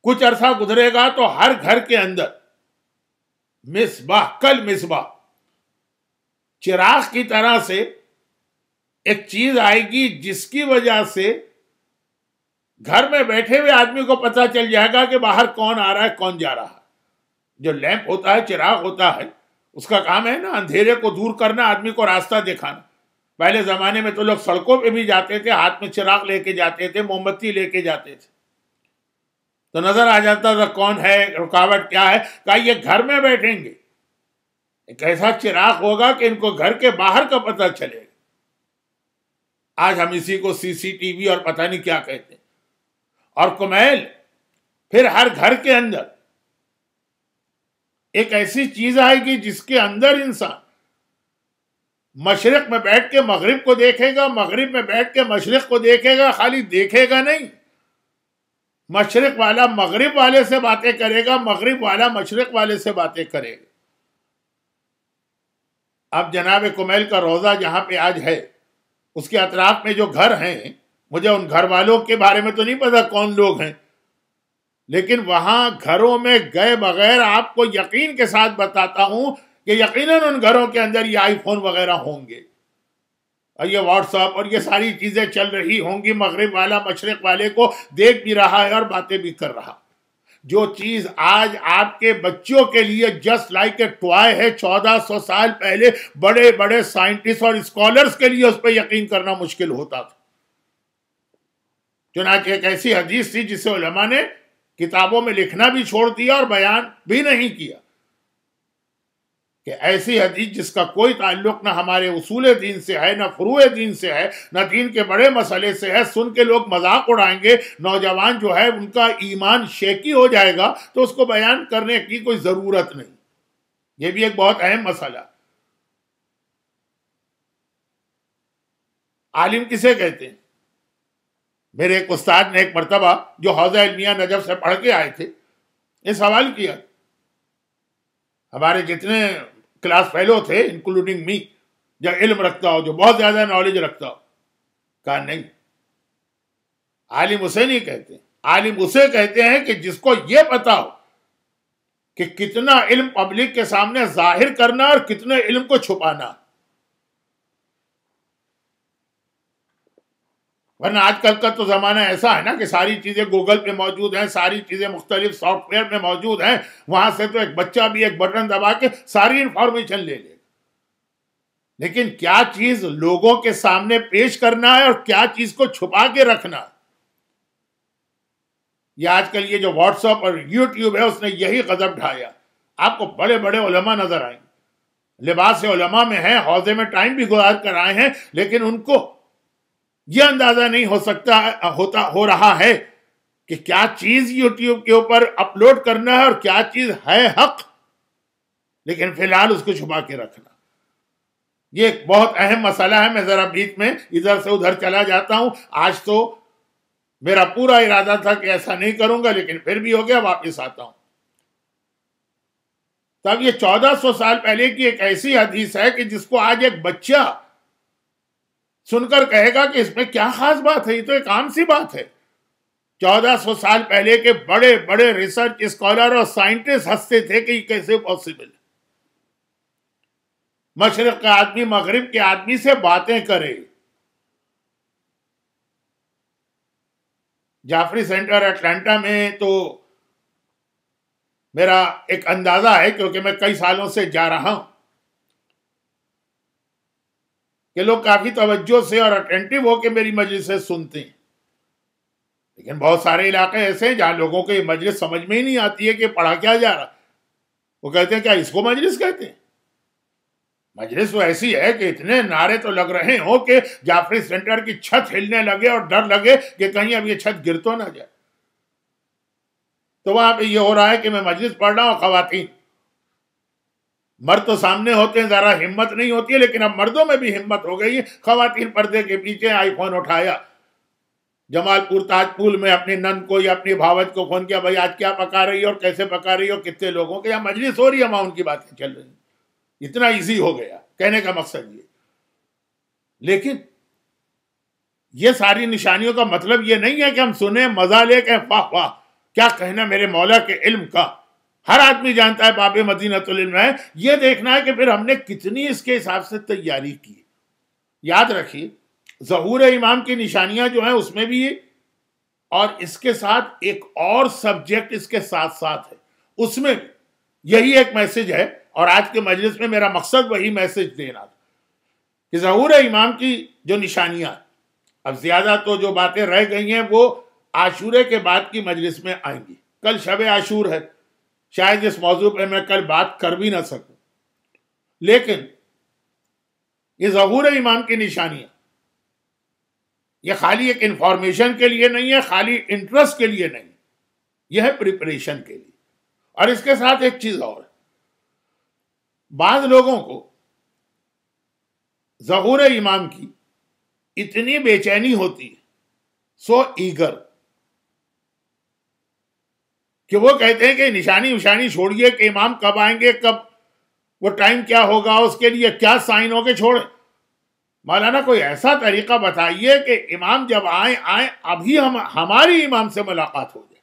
کچھ عرصہ گزرے گا تو ہر گھر کے اندر مصباح، کل مصباح، چراغ کی طرح سے ایک چیز آئے گی جس کی وجہ سے گھر میں بیٹھے ہوئے آدمی کو پتہ چل جائے گا کہ باہر کون آ رہا ہے کون جا رہا ہے۔ جو لیمپ ہوتا ہے، چراغ ہوتا ہے، اس کا کام ہے نا اندھیرے کو دور کرنا، آدمی کو راستہ دکھانا۔ پہلے زمانے میں تو لوگ سڑکوں پہ بھی جاتے تھے، ہاتھ میں چراغ لے کے جاتے تھے، موم بتی لے کے جاتے تھے، تو نظر آ جاتا تھا کون ہے، رکاوٹ کیا ہے۔ کہا یہ گھر میں بیٹھیں گے، ایک ایسا چراغ ہوگا کہ ان کو گھر کے باہر کا پتہ چلے گا۔ آج ہم اسی کو سی سی ٹی وی اور پتہ نہیں کیا کہتے ہیں۔ اور کمیل پھر ہر گھر کے اندر ایک ایسی چیز آئے گی جس کے اندر انسان مشرق میں بیٹھ کے مغرب کو دیکھے گا، مغرب میں بیٹھ کے مشرق کو دیکھے گا، خالی دیکھے گا نہیں، مشرق والا مغرب والے سے باتیں کرے گا، مغرب والا مشرق والے سے باتیں کرے گا۔ اب جناب کمیل کا روضہ جہاں پہ آج ہے، اس کے اطراف میں جو گھر ہیں، مجھے ان گھر والوں کے بارے میں تو نہیں پتا کون لوگ ہیں، لیکن وہاں گھروں میں گئے بغیر آپ کو یقین کے ساتھ بتاتا ہوں کہ یقیناً ان گھروں کے اندر یہ آئی فون وغیرہ ہوں گے، اور یہ واٹس ایپ اور یہ ساری چیزیں چل رہی ہوں گی۔ مغرب والا مشرق والے کو دیکھ بھی رہا ہے اور باتیں بھی کر رہا۔ جو چیز آج آپ کے بچوں کے لیے جسٹ لائک اے ٹوائے ہے، 1400 سال پہلے بڑے بڑے سائنٹسٹ اور اسکالرز کے لیے اس پہ یقین کرنا مشکل ہوتا تھا۔ چنانچہ ایک ایسی حدیث تھی جسے علماء نے کتابوں میں لکھنا بھی چھوڑ دیا اور بیان بھی نہیں کیا، کہ ایسی حدیث جس کا کوئی تعلق نہ ہمارے اصول دین سے ہے، نہ فروع دین سے ہے، نہ دین کے بڑے مسئلے سے ہے، سن کے لوگ مذاق اڑائیں گے، نوجوان جو ہے ان کا ایمان شیکی ہو جائے گا، تو اس کو بیان کرنے کی کوئی ضرورت نہیں۔ یہ بھی ایک بہت اہم مسئلہ۔ عالم کسے کہتے ہیں؟ میرے ایک استاد نے ایک مرتبہ جو حوزہ علمیہ نجف سے پڑھ کے آئے تھے، یہ سوال کیا، ہمارے جتنے کلاس فیلو تھے انکلوڈنگ می، جو علم رکھتا ہو، جو بہت زیادہ نالج رکھتا ہو، کہا نہیں، عالم اسے نہیں کہتے، عالم اسے کہتے ہیں کہ جس کو یہ پتا ہو کہ کتنا علم پبلک کے سامنے ظاہر کرنا اور کتنے علم کو چھپانا۔ ورنہ آج کل کا تو زمانہ ایسا ہے نا کہ ساری چیزیں گوگل پہ موجود ہیں، ساری چیزیں مختلف سافٹ ویئر میں موجود ہیں، وہاں سے تو ایک بچہ بھی ایک بٹن دبا کے ساری انفارمیشن لے لے۔ لیکن کیا چیز لوگوں کے سامنے پیش کرنا ہے اور کیا چیز کو چھپا کے رکھنا، یہ آج کل یہ جو واٹس ایپ اور یوٹیوب ہے اس نے یہی غضب ڈھایا۔ آپ کو بڑے بڑے علماء نظر آئیں گے، لباس علماء میں ہیں، حوضے میں ٹائم بھی گزار کر آئے ہیں، لیکن ان کو یہ اندازہ نہیں ہو رہا ہے کہ کیا چیز یوٹیوب کے اوپر اپلوڈ کرنا ہے اور کیا چیز ہے حق، لیکن فی الحال اس کو چھپا کے رکھنا، یہ ایک بہت اہم مسئلہ ہے۔ میں ذرا بیچ میں ادھر سے ادھر چلا جاتا ہوں، آج تو میرا پورا ارادہ تھا کہ ایسا نہیں کروں گا، لیکن پھر بھی ہو گیا، واپس آتا ہوں۔ تب یہ 1400 سال پہلے کی ایک ایسی حدیث ہے کہ جس کو آج ایک بچہ سن کر کہے گا کہ اس میں کیا خاص بات ہے، یہ تو ایک عام سی بات ہے۔ 1400 سال پہلے کے بڑے بڑے ریسرچ اسکالر اور سائنٹسٹ ہنستے تھے کہ یہ کیسے پاسبل ہے، مشرق کا آدمی مغرب کے آدمی سے باتیں کرے۔ جعفری سینٹر اٹلانٹا میں تو میرا ایک اندازہ ہے، کیونکہ میں کئی سالوں سے جا رہا ہوں، کہ لوگ کافی توجہ سے اور اٹینٹیو ہو کے میری مجلسیں سنتے ہیں، لیکن بہت سارے علاقے ایسے ہیں جہاں لوگوں کو یہ مجلس سمجھ میں ہی نہیں آتی ہے کہ پڑھا کیا جا رہا۔ وہ کہتے ہیں کیا اس کو مجلس کہتے ہیں؟ مجلس تو ایسی ہے کہ اتنے نعرے تو لگ رہے ہوں کہ جعفری سینٹر کی چھت ہلنے لگے اور ڈر لگے کہ کہیں اب یہ چھت گر تو نہ جائے۔ تو وہاں پہ یہ ہو رہا ہے کہ میں مجلس پڑھ رہا ہوں، خواتین، مرد تو سامنے ہوتے ہیں، ذرا ہمت نہیں ہوتی ہے، لیکن اب مردوں میں بھی ہمت ہو گئی ہے۔ خواتین پردے کے پیچھے آئی فون اٹھایا، جمال پور تاج پول میں اپنی نند کو یا اپنی بھاوت کو فون کیا، بھائی آج کیا پکا رہی ہو اور کیسے پکا رہی ہو، کتنے لوگوں کے یہاں مجلس ہو رہی ہے، وہاں ان کی باتیں چل رہی ہیں۔ اتنا ایزی ہو گیا کہنے کا مقصد یہ۔ لیکن یہ ساری نشانیوں کا مطلب یہ نہیں ہے کہ ہم سنیں، مزہ لے کہ واہ واہ کیا کہنا میرے مولا کے علم کا، ہر آدمی جانتا ہے باب مدینۃ العلم ہے۔ یہ دیکھنا ہے کہ پھر ہم نے کتنی اس کے حساب سے تیاری کی۔ یاد رکھیے ظہور امام کی نشانیاں جو ہیں اس میں بھی یہ، اور اس کے ساتھ ایک اور سبجیکٹ اس کے ساتھ ساتھ ہے، اس میں بھی یہی ایک میسج ہے، اور آج کے مجلس میں میرا مقصد وہی میسج دینا تھا کہ ظہور امام کی جو نشانیاں، اب زیادہ تو جو باتیں رہ گئی ہیں وہ عاشورے کے بعد کی مجلس میں آئیں گی۔ کل شب عاشور ہے، شاید اس موضوع پہ میں کل بات کر بھی نہ سکوں، لیکن یہ ظہور امام کی نشانیاں یہ خالی ایک انفارمیشن کے لیے نہیں ہے، خالی انٹرسٹ کے لیے نہیں، یہ ہے پریپریشن کے لیے۔ اور اس کے ساتھ ایک چیز اور ہے، بعض لوگوں کو ظہور امام کی اتنی بے چینی ہوتی ہے، سو ایگر، کہ وہ کہتے ہیں کہ نشانی چھوڑیے کہ امام کب آئیں گے، کب وہ ٹائم کیا ہوگا، اس کے لیے کیا سائن ہو کے چھوڑیں۔ مولانا کوئی ایسا طریقہ بتائیے کہ امام جب آئیں ابھی ہماری امام سے ملاقات ہو جائے۔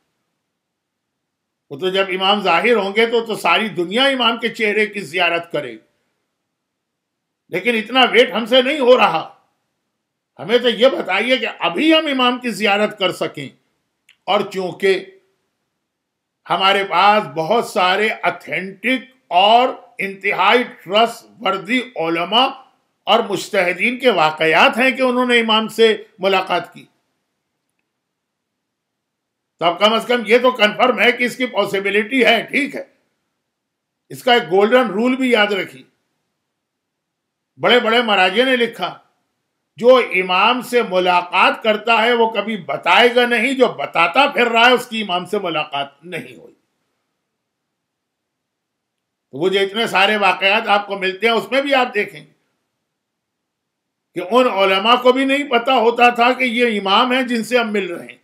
وہ تو جب امام ظاہر ہوں گے تو ساری دنیا امام کے چہرے کی زیارت کرے گی، لیکن اتنا ویٹ ہم سے نہیں ہو رہا۔ ہمیں تو یہ بتائیے کہ ابھی ہم امام کی زیارت کر سکیں۔ اور چونکہ ہمارے پاس بہت سارے اتھینٹک اور انتہائی ٹرسٹ وردی علماء اور مجتہدین کے واقعات ہیں کہ انہوں نے امام سے ملاقات کی، تب کم از کم یہ تو کنفرم ہے کہ اس کی پاسبلٹی ہے۔ ٹھیک ہے، اس کا ایک گولڈن رول بھی یاد رکھیے، بڑے بڑے مراجع نے لکھا جو امام سے ملاقات کرتا ہے وہ کبھی بتائے گا نہیں، جو بتاتا پھر رہا ہے اس کی امام سے ملاقات نہیں ہوئی۔ تو وہ جو اتنے سارے واقعات آپ کو ملتے ہیں اس میں بھی آپ دیکھیں کہ ان علماء کو بھی نہیں پتا ہوتا تھا کہ یہ امام ہیں جن سے ہم مل رہے ہیں،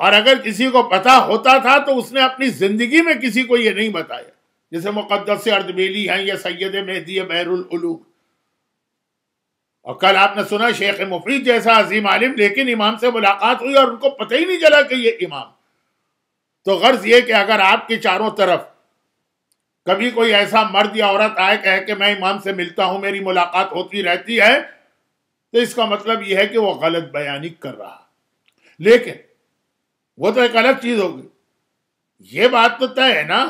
اور اگر کسی کو پتا ہوتا تھا تو اس نے اپنی زندگی میں کسی کو یہ نہیں بتایا، جیسے مقدس اردبیلی ہیں یا سید مہدی بحر العلوم۔ اور کل آپ نے سنا شیخ مفید جیسا عظیم عالم، لیکن امام سے ملاقات ہوئی اور ان کو پتہ ہی نہیں چلا کہ یہ امام۔ تو غرض یہ کہ اگر آپ کے چاروں طرف کبھی کوئی ایسا مرد یا عورت آئے کہے کہ میں امام سے ملتا ہوں، میری ملاقات ہوتی رہتی ہے، تو اس کا مطلب یہ ہے کہ وہ غلط بیانی کر رہا۔ لیکن وہ تو ایک الگ چیز ہوگی، یہ بات تو طے ہے نا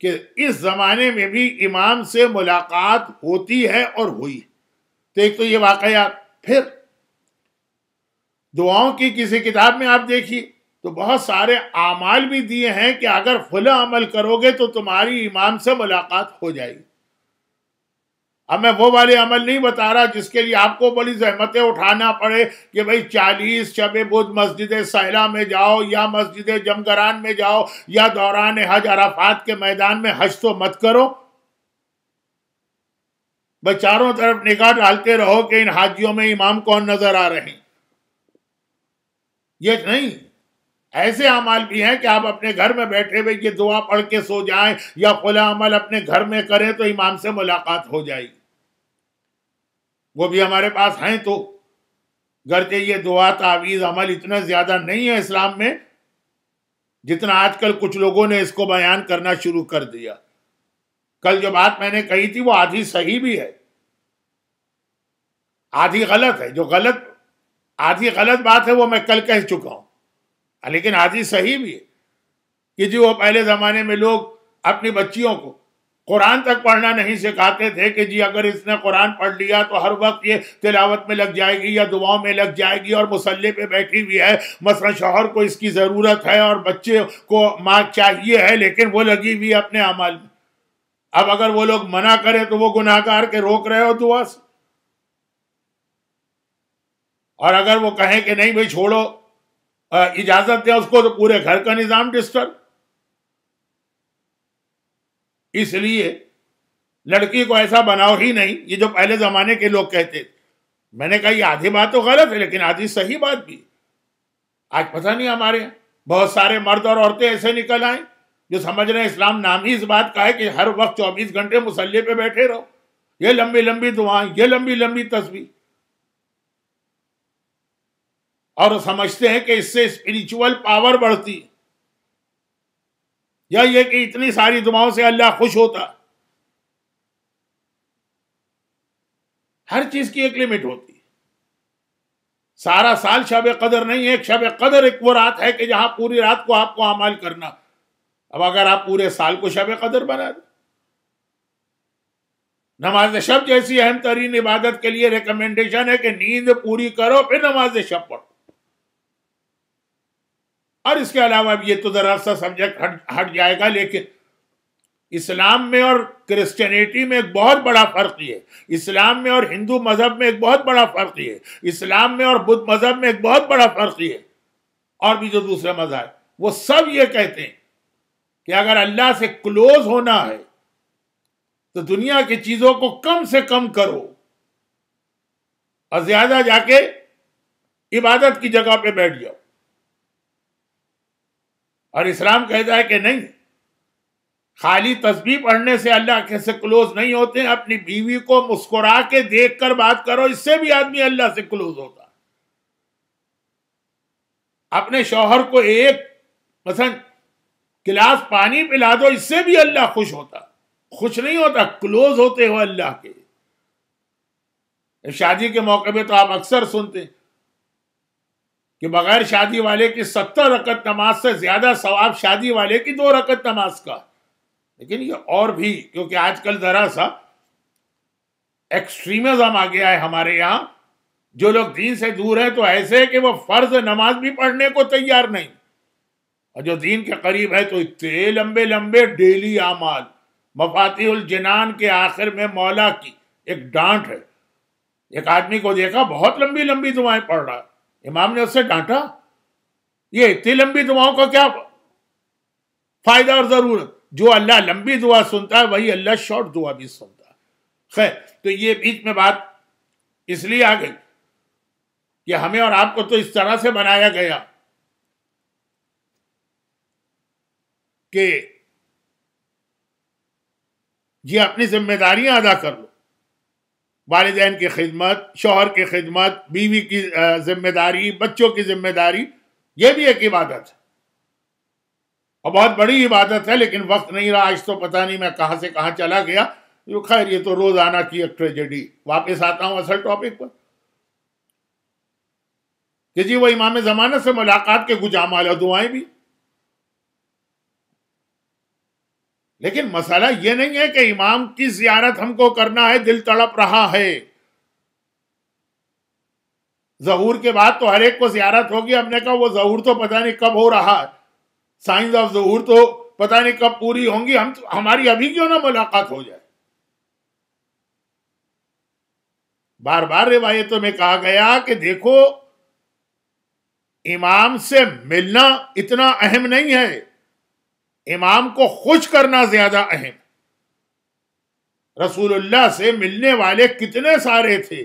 کہ اس زمانے میں بھی امام سے ملاقات ہوتی ہے اور ہوئی۔ تو ایک تو یہ واقعات، پھر دعاؤں کی کسی کتاب میں آپ دیکھیے تو بہت سارے اعمال بھی دیے ہیں کہ اگر فلاں عمل کرو گے تو تمہاری امام سے ملاقات ہو جائے گی۔ اب میں وہ والے عمل نہیں بتا رہا جس کے لیے آپ کو بڑی زحمتیں اٹھانا پڑے کہ بھئی 40 شب بدھ مسجد سہلا میں جاؤ یا مسجد جمگران میں جاؤ یا دوران حج عرفات کے میدان میں حج تو مت کرو. بھئی چاروں طرف نگاہ ڈالتے رہو کہ ان حاجیوں میں امام کون نظر آ رہے ہیں. یہ نہیں. ایسے اعمال بھی ہیں کہ آپ اپنے گھر میں بیٹھے ہوئے یہ دعا پڑھ کے سو جائیں یا فلاں عمل اپنے گھر میں کریں تو امام سے ملاقات ہو جائے گی. وہ بھی ہمارے پاس ہیں تو گرچہ یہ دعا تعویذ عمل اتنا زیادہ نہیں ہے اسلام میں جتنا آج کل کچھ لوگوں نے اس کو بیان کرنا شروع کر دیا. کل جو بات میں نے کہی تھی وہ آدھی صحیح بھی ہے آدھی غلط ہے. جو آدھی غلط بات ہے وہ میں کل کہہ چکا ہوں لیکن آدھی صحیح بھی ہے کہ جو وہ پہلے زمانے میں لوگ اپنی بچیوں کو قرآن تک پڑھنا نہیں سکھاتے تھے کہ جی اگر اس نے قرآن پڑھ لیا تو ہر وقت یہ تلاوت میں لگ جائے گی یا دعاؤں میں لگ جائے گی اور مصلی پہ بیٹھی ہوئی ہے. مثلا شوہر کو اس کی ضرورت ہے اور بچے کو ماں چاہیے ہے لیکن وہ لگی ہوئی اپنے اعمال میں. اب اگر وہ لوگ منع کریں تو وہ گناہگار کے روک رہے ہو دعا سے, اور اگر وہ کہیں کہ نہیں بھئی چھوڑو اجازت دیں اس کو تو پورے گھر کا نظام ڈسٹرب. اس لیے لڑکی کو ایسا بناؤ ہی نہیں یہ جو پہلے زمانے کے لوگ کہتے. میں نے کہا یہ آدھی بات تو غلط ہے لیکن آدھی صحیح بات بھی. آج پتہ نہیں ہمارے یہاں بہت سارے مرد اور عورتیں ایسے نکل آئیں جو سمجھ رہے ہیں اسلام نام ہی اس بات کا ہے کہ ہر وقت 24 گھنٹے مصلی پہ بیٹھے رہو, یہ لمبی لمبی دعائیں, یہ لمبی لمبی تسبیح, اور سمجھتے ہیں کہ اس سے اسپریچول پاور بڑھتی ہے یا یہ کہ اتنی ساری دعاؤں سے اللہ خوش ہوتا. ہر چیز کی ایک لمٹ ہوتی ہے. سارا سال شب قدر نہیں ہے. ایک شب قدر ایک وہ رات ہے کہ جہاں پوری رات کو آپ کو اعمال کرنا. اب اگر آپ پورے سال کو شب قدر بنا دیں, نماز شب جیسی اہم ترین عبادت کے لیے ریکمنڈیشن ہے کہ نیند پوری کرو پھر نماز شب پڑھو. اور اس کے علاوہ بھی یہ تو ذرا سا سبجیکٹ ہٹ جائے گا لیکن اسلام میں اور کرسچینٹی میں ایک بہت بڑا فرق یہ ہے. اسلام میں اور ہندو مذہب میں ایک بہت بڑا فرق یہ ہے. اسلام میں اور بدھ مذہب میں ایک بہت بڑا فرق یہ ہے. اور بھی جو دوسرے مذہب وہ سب یہ کہتے ہیں کہ اگر اللہ سے کلوز ہونا ہے تو دنیا کی چیزوں کو کم سے کم کرو اور زیادہ جا کے عبادت کی جگہ پہ بیٹھ جاؤ. اور اسلام کہتا ہے کہ نہیں, خالی تسبیح پڑھنے سے اللہ سے کلوز نہیں ہوتے. اپنی بیوی کو مسکرا کے دیکھ کر بات کرو, اس سے بھی آدمی اللہ سے کلوز ہوتا. اپنے شوہر کو ایک مثلا گلاس پانی پلا دو, اس سے بھی اللہ خوش ہوتا. خوش نہیں ہوتا, کلوز ہوتے ہو اللہ کے. شادی کے موقع پہ تو آپ اکثر سنتے کہ بغیر شادی والے کی 70 رکعت نماز سے زیادہ ثواب شادی والے کی 2 رکعت نماز کا. لیکن یہ اور بھی, کیونکہ آج کل ذرا سا ایکسٹریمزم آ گیا ہے ہمارے یہاں. جو لوگ دین سے دور ہیں تو ایسے کہ وہ فرض نماز بھی پڑھنے کو تیار نہیں, اور جو دین کے قریب ہے تو اتنے لمبے لمبے ڈیلی اعمال. مفاتیح الجنان کے آخر میں مولا کی ایک ڈانٹ ہے. ایک آدمی کو دیکھا بہت لمبی لمبی دعائیں پڑھ رہا, امام نے اس سے ڈانٹا, یہ اتنی لمبی دعاؤں کا کیا فائدہ اور ضرورت. جو اللہ لمبی دعا سنتا ہے وہی اللہ شارٹ دعا بھی سنتا ہے. خیر, تو یہ بیچ میں بات اس لیے آ گئی کہ ہمیں اور آپ کو تو اس طرح سے بنایا گیا کہ یہ اپنی ذمہ داریاں ادا کر لو. والدین کی خدمت, شوہر کی خدمت, بیوی کی ذمہ داری, بچوں کی ذمہ داری, یہ بھی ایک عبادت ہے اور بہت بڑی عبادت ہے. لیکن وقت نہیں رہا آج, تو پتہ نہیں میں کہاں سے کہاں چلا گیا. خیر, یہ تو روزانہ کی ایک ٹریجڈی. واپس آتا ہوں اصل ٹاپک پر کہ جی وہ امام زمانہ سے ملاقات کے کچھ اعمال اور دعائیں بھی. لیکن مسئلہ یہ نہیں ہے کہ امام کی زیارت ہم کو کرنا ہے, دل تڑپ رہا ہے. ظہور کے بعد تو ہر ایک کو زیارت ہوگی. ہم نے کہا وہ ظہور تو پتہ نہیں کب ہو رہا ہے, سائنس آف ظہور تو پتہ نہیں کب پوری ہوں گی. ہماری ابھی کیوں نہ ملاقات ہو جائے. بار بار روایتوں میں کہا گیا کہ دیکھو امام سے ملنا اتنا اہم نہیں ہے، امام کو خوش کرنا زیادہ اہم۔ رسول اللہ سے ملنے والے کتنے سارے تھے،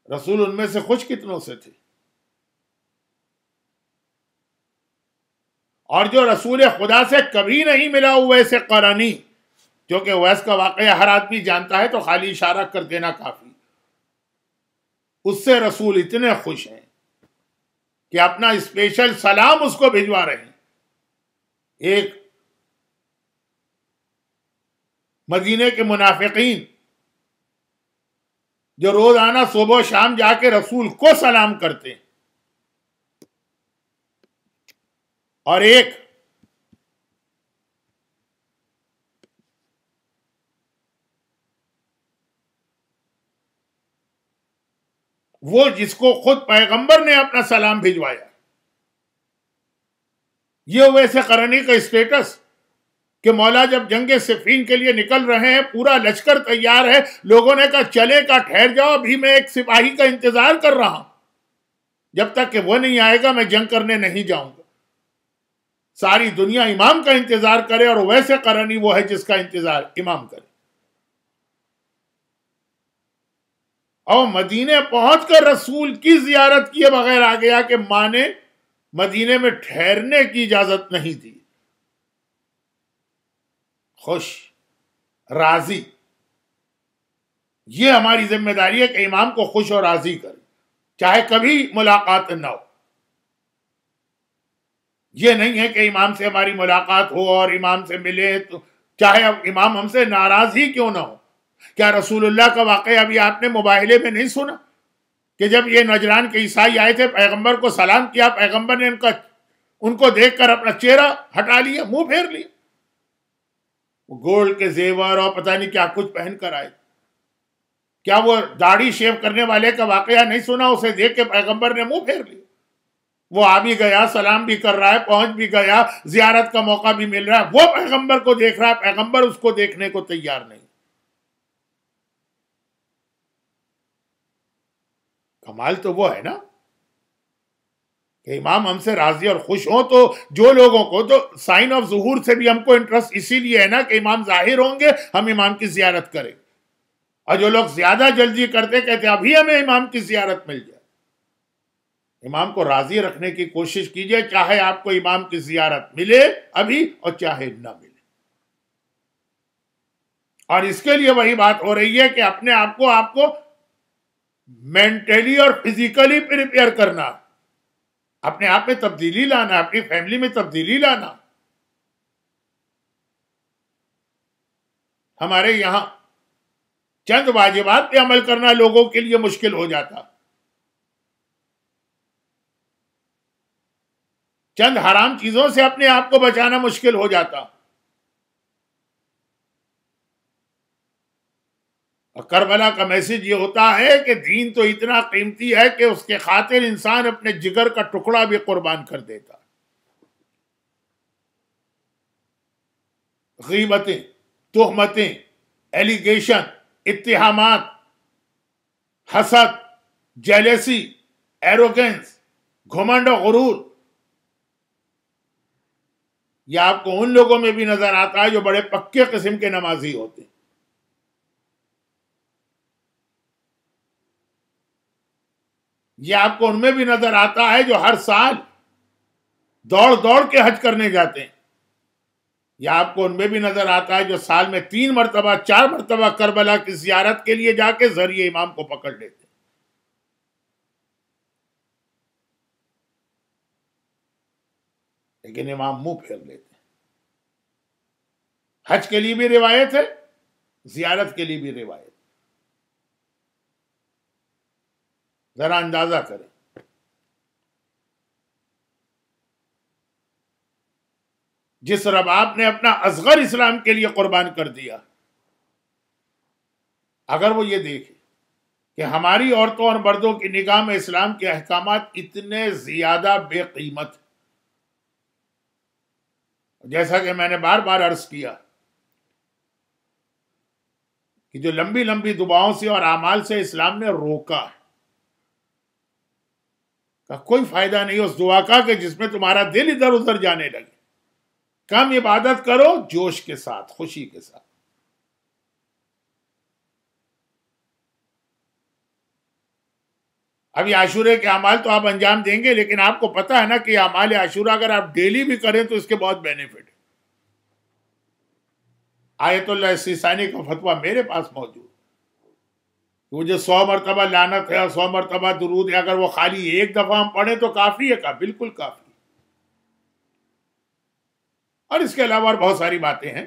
رسول ان میں سے خوش کتنوں سے تھے؟ اور جو رسول خدا سے کبھی نہیں ملا اویس قرنی، کیونکہ اویس کا واقعہ ہر آدمی جانتا ہے تو خالی اشارہ کر دینا کافی، اس سے رسول اتنے خوش ہیں کہ اپنا اسپیشل سلام اس کو بھجوا رہے ہیں۔ ایک مدینے کے منافقین جو روزانہ صبح و شام جا کے رسول کو سلام کرتے ہیں، اور ایک وہ جس کو خود پیغمبر نے اپنا سلام بھجوایا۔ یہ ویسے قرنی کا اسٹیٹس کہ مولا جب جنگ صفین کے لیے نکل رہے ہیں، پورا لشکر تیار ہے، لوگوں نے کہا چلے کا ٹھہر جاؤ، ابھی میں ایک سپاہی کا انتظار کر رہا ہوں، جب تک کہ وہ نہیں آئے گا میں جنگ کرنے نہیں جاؤں گا۔ ساری دنیا امام کا انتظار کرے اور ویسے قرنی وہ ہے جس کا انتظار امام کرے۔ اور مدینے پہنچ کر رسول کی زیارت کیے بغیر آ گیا کہ ماں نے مدینے میں ٹھہرنے کی اجازت نہیں دی۔ خوش، راضی، یہ ہماری ذمہ داری ہے کہ امام کو خوش اور راضی کرے، چاہے کبھی ملاقات نہ ہو۔ یہ نہیں ہے کہ امام سے ہماری ملاقات ہو اور امام سے ملے تو چاہے اب امام ہم سے ناراض ہی کیوں نہ ہو۔ کیا رسول اللہ کا واقعہ ابھی آپ نے مباہلے میں نہیں سنا کہ جب یہ نجران کے عیسائی آئے تھے، پیغمبر کو سلام کیا، پیغمبر نے ان کو دیکھ کر اپنا چہرہ ہٹا لیا، منہ پھیر لیا، گولڈ کے زیور اور پتہ نہیں کیا کچھ پہن کر آئے۔ کیا وہ داڑھی شیو کرنے والے کا واقعہ نہیں سنا؟ اسے دیکھ کے پیغمبر نے منہ پھیر لیا۔ وہ آ بھی گیا، سلام بھی کر رہا ہے، پہنچ بھی گیا، زیارت کا موقع بھی مل رہا ہے، وہ پیغمبر کو دیکھ رہا ہے، پیغمبر اس کو دیکھنے کو تیار نہیں۔ کمال تو وہ ہے نا کہ امام ہم سے راضی اور خوش ہوں، تو جو لوگوں کو تو سائن آف ظہور سے بھی ہم کو انٹرسٹ اسی لیے ہے نا کہ امام ظاہر ہوں گے، ہم امام کی زیارت کریں۔ اور جو لوگ زیادہ جلدی کرتے کہتے ابھی ہمیں امام کی زیارت مل جائے۔ امام کو راضی رکھنے کی کوشش کیجئے، چاہے آپ کو امام کی زیارت ملے ابھی اور چاہے نہ ملے۔ اور اس کے لیے وہی بات ہو رہی ہے کہ اپنے آپ کو مینٹلی اور فزیکلی پریپیئر کرنا، اپنے آپ میں تبدیلی لانا، اپنی فیملی میں تبدیلی لانا۔ ہمارے یہاں چند واجبات پہ عمل کرنا لوگوں کے لیے مشکل ہو جاتا، چند حرام چیزوں سے اپنے آپ کو بچانا مشکل ہو جاتا۔ اور کربلا کا میسج یہ ہوتا ہے کہ دین تو اتنا قیمتی ہے کہ اس کے خاطر انسان اپنے جگر کا ٹکڑا بھی قربان کر دیتا۔ غیبتیں، تہمتیں، ایلیگیشن، اتہامات، حسد، جیلیسی، ایروگنس، گھمنڈ و غرور، یہ آپ کو ان لوگوں میں بھی نظر آتا ہے جو بڑے پکے قسم کے نمازی ہوتے ہیں۔ یہ آپ کو ان میں بھی نظر آتا ہے جو ہر سال دوڑ کے حج کرنے جاتے ہیں۔ یہ آپ کو ان میں بھی نظر آتا ہے جو سال میں 3 مرتبہ 4 مرتبہ کربلا کی زیارت کے لیے جا کے ذریعے امام کو پکڑ لیتے ہیں۔ لیکن امام منہ پھیر لیتے ہیں۔ حج کے لیے بھی روایت ہے، زیارت کے لیے بھی روایت۔ ذرا اندازہ کریں، جس رباب نے اپنا اصغر اسلام کے لیے قربان کر دیا، اگر وہ یہ دیکھے کہ ہماری عورتوں اور مردوں کی نگاہ میں اسلام کے احکامات اتنے زیادہ بے قیمت، جیسا کہ میں نے بار بار عرض کیا، کہ جو لمبی لمبی دعاؤں سے اور اعمال سے اسلام نے روکا ہے، کا کوئی فائدہ نہیں اس دعا کا کہ جس میں تمہارا دل ادھر ادھر جانے لگے. کم عبادت کرو جوش کے ساتھ، خوشی کے ساتھ. ابھی عاشورے کے اعمال تو آپ انجام دیں گے، لیکن آپ کو پتا ہے نا کہ اعمال عاشورہ اگر آپ ڈیلی بھی کریں تو اس کے بہت بینیفٹ ہے. آیت اللہ سیستانی کا فتویٰ میرے پاس موجود، وہ جو 100 مرتبہ لعنت ہے اور 100 مرتبہ درود ہے، اگر وہ خالی ایک دفعہ ہم پڑھیں تو کافی ہے. کا بالکل کافی. اور اس کے علاوہ اور بہت ساری باتیں ہیں.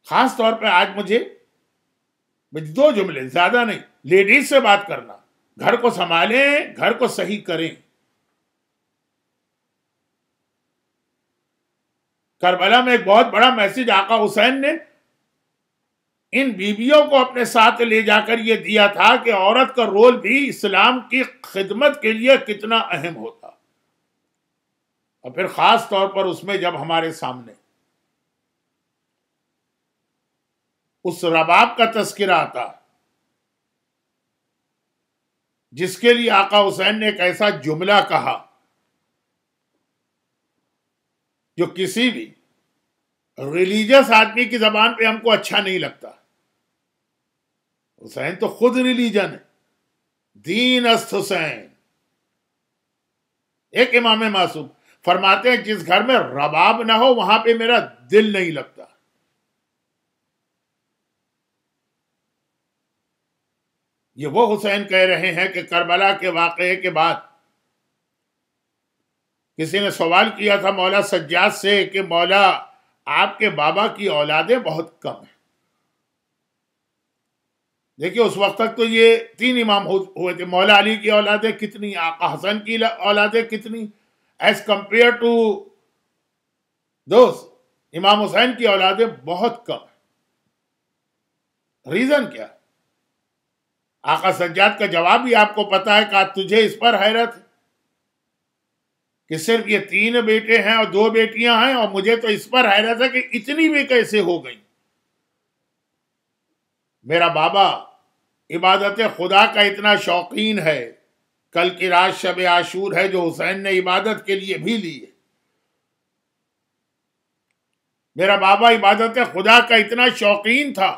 خاص طور پہ آج مجھے 2 جملے، زیادہ نہیں، لیڈیز سے بات کرنا. گھر کو سنبھالیں، گھر کو صحیح کریں. کربلا میں ایک بہت بڑا میسج آقا حسین نے ان بیویوں کو اپنے ساتھ لے جا کر یہ دیا تھا کہ عورت کا رول بھی اسلام کی خدمت کے لیے کتنا اہم ہوتا. اور پھر خاص طور پر اس میں جب ہمارے سامنے اس رباب کا تذکرہ آتا جس کے لیے آقا حسین نے ایک ایسا جملہ کہا جو کسی بھی ریلیجس آدمی کی زبان پہ ہم کو اچھا نہیں لگتا. حسین تو خود ریلیجن ہے. دین است حسین. ایک امام معصوم فرماتے ہیں جس گھر میں رباب نہ ہو وہاں پہ میرا دل نہیں لگتا. یہ وہ حسین کہہ رہے ہیں کہ کربلا کے واقعے کے بعد کسی نے سوال کیا تھا مولا سجاد سے کہ مولا آپ کے بابا کی اولادیں بہت کم ہیں. دیکھیے اس وقت تک تو یہ 3 امام ہوئے تھے. مولا علی کی اولادیں کتنی، آقا حسن کی اولادیں کتنی، ایز کمپیئر ٹو دوست امام حسین کی اولادیں بہت کم ہیں. ریزن کیا؟ آقا سجاد کا جواب بھی آپ کو پتا ہے کہ تجھے اس پر حیرت ہے کہ صرف یہ 3 بیٹے ہیں اور 2 بیٹیاں ہیں، اور مجھے تو اس پر حیرت ہے کہ اتنی بھی کیسے ہو گئی. میرا بابا عبادت خدا کا اتنا شوقین ہے، کل کی رات شب عاشور ہے جو حسین نے عبادت کے لیے بھی لی ہے. میرا بابا عبادت خدا کا اتنا شوقین تھا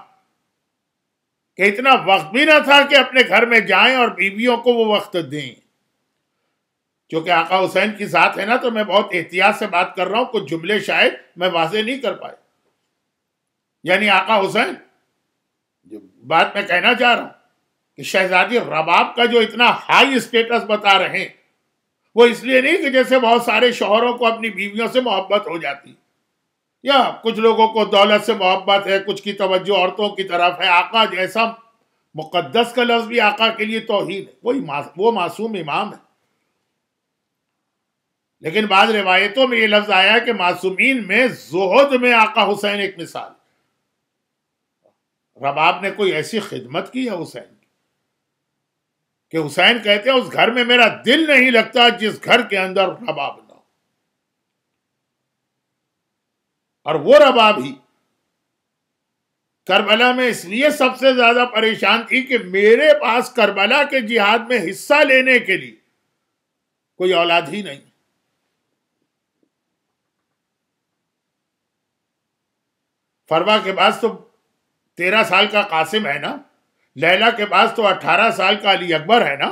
کہ اتنا وقت بھی نہ تھا کہ اپنے گھر میں جائیں اور بیویوں کو وہ وقت دیں. چونکہ آقا حسین کی ذات ہے نا تو میں بہت احتیاط سے بات کر رہا ہوں، کچھ جملے شاید میں واضح نہیں کر پائے. یعنی آقا حسین جو بات میں کہنا چاہ رہا ہوں کہ شہزادی رباب کا جو اتنا ہائی اسٹیٹس بتا رہے ہیں وہ اس لیے نہیں کہ جیسے بہت سارے شوہروں کو اپنی بیویوں سے محبت ہو جاتی، یا کچھ لوگوں کو دولت سے محبت ہے، کچھ کی توجہ عورتوں کی طرف ہے. آقا جیسا مقدس کا لفظ بھی آقا کے لیے توہین ہے. وہ معصوم امام ہے. لیکن بعض روایتوں میں یہ لفظ آیا کہ معصومین میں زہد میں آقا حسین ایک مثال. رباب نے کوئی ایسی خدمت کی ہے حسین کی کہ حسین کہتے ہیں اس گھر میں میرا دل نہیں لگتا جس گھر کے اندر رباب نہ ہو. اور وہ رباب ہی کربلا میں اس لیے سب سے زیادہ پریشان تھی کہ میرے پاس کربلا کے جہاد میں حصہ لینے کے لیے کوئی اولاد ہی نہیں. فروا کے پاس تو 13 سال کا قاسم ہے نا، لیلا کے پاس تو 18 سال کا علی اکبر ہے نا.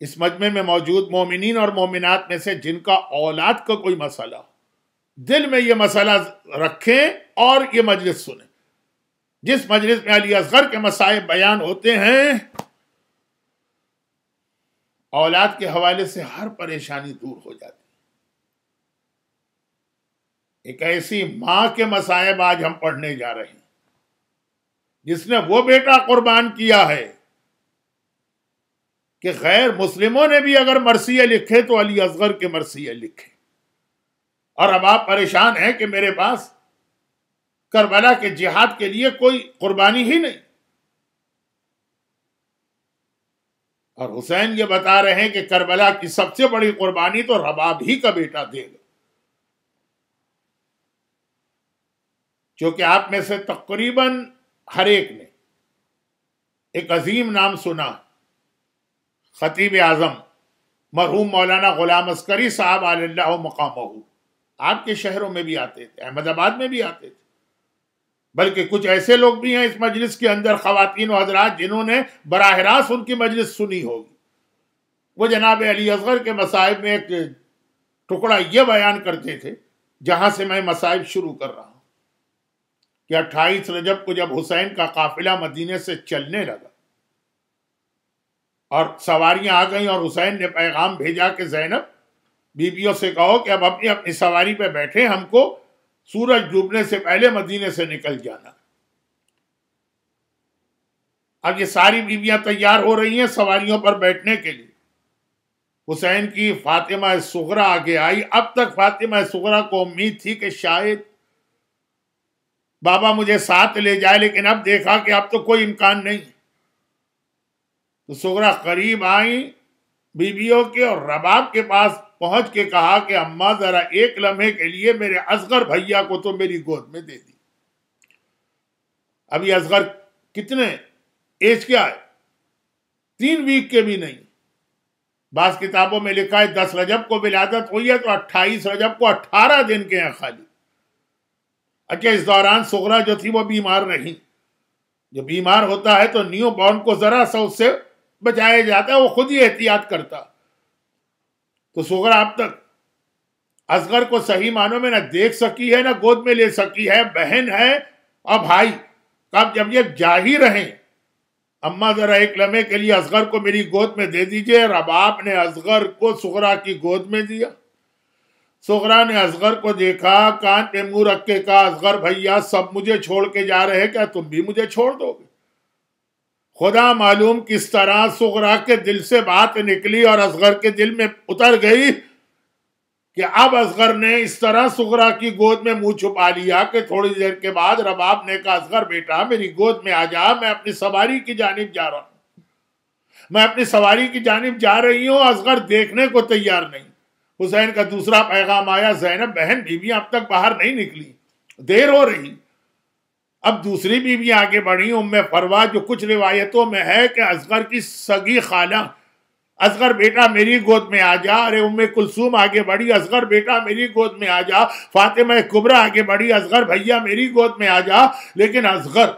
اس مجمع میں موجود مومنین اور مومنات میں سے جن کا اولاد کا کوئی مسئلہ دل میں یہ مسئلہ رکھیں اور یہ مجلس سنیں. جس مجلس میں علی اصغر کے مسائل بیان ہوتے ہیں اولاد کے حوالے سے ہر پریشانی دور ہو جاتی. ایک ایسی ماں کے مصائب آج ہم پڑھنے جا رہے ہیں جس نے وہ بیٹا قربان کیا ہے کہ غیر مسلموں نے بھی اگر مرثیہ لکھے تو علی اصغر کے مرثیہ لکھے. اور اب آپ پریشان ہیں کہ میرے پاس کربلا کے جہاد کے لیے کوئی قربانی ہی نہیں. اور حسین یہ بتا رہے ہیں کہ کربلا کی سب سے بڑی قربانی تو رباب ہی کا بیٹا دے گا. چونکہ آپ میں سے تقریباً ہر ایک نے ایک عظیم نام سنا، خطیب اعظم مرحوم مولانا غلام عسکری صاحب علی اللہ مقامہ، آپ کے شہروں میں بھی آتے تھے، احمد آباد میں بھی آتے تھے، بلکہ کچھ ایسے لوگ بھی ہیں اس مجلس کے اندر، خواتین و حضرات، جنہوں نے براہ راست ان کی مجلس سنی ہوگی۔ وہ جناب علی اصغر کے مصائب میں ایک ٹکڑا یہ بیان کرتے تھے، جہاں سے میں مصائب شروع کر رہا ہوں، کہ 28 رجب کو جب حسین کا قافلہ مدینے سے چلنے لگا اور سواریاں آ گئیں، اور حسین نے پیغام بھیجا کہ زینب بیویوں سے کہو کہ اب اپنی اپنی سواری پہ بیٹھے، ہم کو سورج ڈوبنے سے پہلے مدینے سے نکل جانا۔ اب یہ ساری بیویاں تیار ہو رہی ہیں سواریوں پر بیٹھنے کے لیے۔ حسین کی فاطمہ صغرا آگے آئی۔ اب تک فاطمہ صغرا کو امید تھی کہ شاید بابا مجھے ساتھ لے جائے، لیکن اب دیکھا کہ اب تو کوئی امکان نہیں۔ تو صغرا قریب آئیں بیویوں کے، اور رباب کے پاس پہنچ کے کہا کہ اماں ذرا ایک لمحے کے لیے میرے اصغر بھیا کو تو میری گود میں دے دی۔ اب یہ اصغر کتنے ایج کیا ہے؟ 3 ویک کے بھی نہیں۔ بعض کتابوں میں لکھا ہے 10 رجب کو ولادت ہوئی ہے، تو 28 رجب کو 18 دن کے ہیں خالی۔ اچھا، اس دوران صغرا جو تھی وہ بیمار رہی۔ جو بیمار ہوتا ہے تو نیو بورن کو ذرا سا اس سے بچایا جاتا ہے، وہ خود ہی احتیاط کرتا۔ تو صغرا اب تک اصغر کو صحیح معنوں میں نہ دیکھ سکی ہے، نہ گود میں لے سکی ہے۔ بہن ہے اور بھائی، اب جب یہ جا ہی رہیں، اماں ذرا ایک لمحے کے لیے اصغر کو میری گود میں دے دیجئے۔ رباب نے اصغر کو صغرا کی گود میں دیا۔ صغرا نے اصغر کو دیکھا، کان پہ منہ رکھ کے کہا، اصغر بھیا سب مجھے چھوڑ کے جا رہے، کیا تم بھی مجھے چھوڑ دو گے؟ خدا معلوم کس طرح صغرا کے دل سے بات نکلی اور اصغر کے دل میں اتر گئی، کہ اب اصغر نے اس طرح صغرا کی گود میں منہ چھپا لیا کہ تھوڑی دیر کے بعد رباب نے کہا، اصغر بیٹا میری گود میں آ جا، میں اپنی سواری کی جانب جا رہا ہوں، میں اپنی سواری کی جانب جا رہی ہوں۔ اصغر دیکھنے کو تیار نہیں۔ حسین کا دوسرا پیغام آیا، زینب بہن بیویاں اب تک باہر نہیں نکلی، دیر ہو رہی۔ اب دوسری بیویاں آگے بڑھی، ام فروا، جو کچھ روایتوں میں ہے کہ اصغر کی سگی خالہ، اصغر بیٹا میری گود میں آ جا۔ ارے ام کلثوم آگے بڑھی، اصغر بیٹا میری گود میں آ جا۔ فاطمہ کبریٰ آگے بڑھی، اصغر بھیا میری گود میں آ جا۔ لیکن اصغر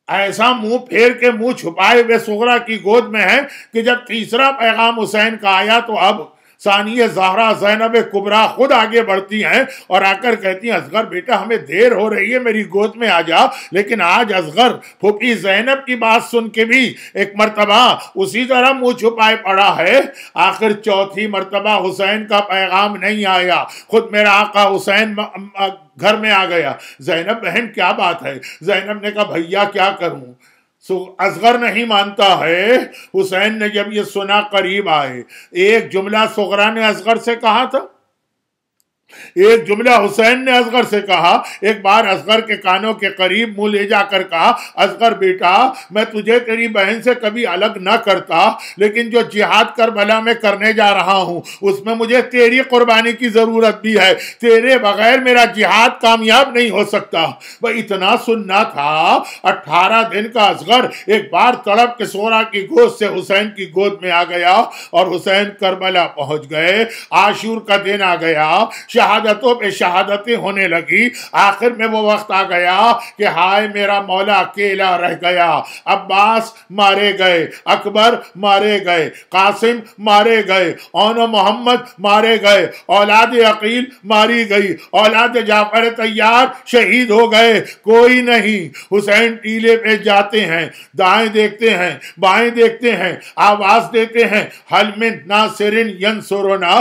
ایسا منہ پھیر کے منہ چھپائے ہوئے صغرا کی گود میں ہے کہ جب تیسرا پیغام حسین کا آیا تو اب ثانیہ زہرا زینب کبریٰ خود آگے بڑھتی ہیں اور آ کر کہتی ہیں، اصغر بیٹا ہمیں دیر ہو رہی ہے، میری گود میں آ جا۔ لیکن آج اصغر پھوپھی زینب کی بات سن کے بھی ایک مرتبہ اسی طرح منہ چھپائے پڑا ہے۔ آخر چوتھی مرتبہ حسین کا پیغام نہیں آیا، خود میرا آقا حسین گھر میں آ گیا۔ زینب بہن کیا بات ہے؟ زینب نے کہا، بھیا کیا کروں؟ اصغر نہیں مانتا ہے۔ حسین نے جب یہ سنا قریب آئے، ایک جملہ صغرا نے اصغر سے کہا تھا، ایک جملہ حسین نے اصغر سے کہا۔ ایک بار اصغر کے کانوں کے قریب منہ لے جا کر کہا، اصغر بیٹا میں تجھے تیری بہن سے کبھی الگ نہ کرتا، لیکن جو جہاد کربلا میں کرنے جا رہا ہوں اس میں مجھے تیری قربانی کی ضرورت بھی ہے، تیرے بغیر میرا جہاد کامیاب نہیں ہو سکتا۔ وہ اتنا سننا تھا، 18 دن کا اصغر ایک بار تڑپ کے صغرا کی گود سے حسین کی گود میں آ گیا، اور حسین کربلا پہنچ گئے۔ عاشور کا دن آ گیا، شہادتوں پہ شہادتیں ہونے لگی۔ آخر میں وہ وقت آ گیا کہ ہائے میرا مولا اکیلا رہ گیا۔ عباس مارے گئے، اکبر مارے گئے، قاسم مارے گئے، اون و محمد مارے گئے، اولاد عقیل ماری گئی، اولاد جعفر طیار شہید ہو گئے، کوئی نہیں۔ حسین ٹیلے پہ جاتے ہیں، دائیں دیکھتے ہیں، بائیں دیکھتے ہیں، آواز دیتے ہیں، حل من ناصر ینصرنا،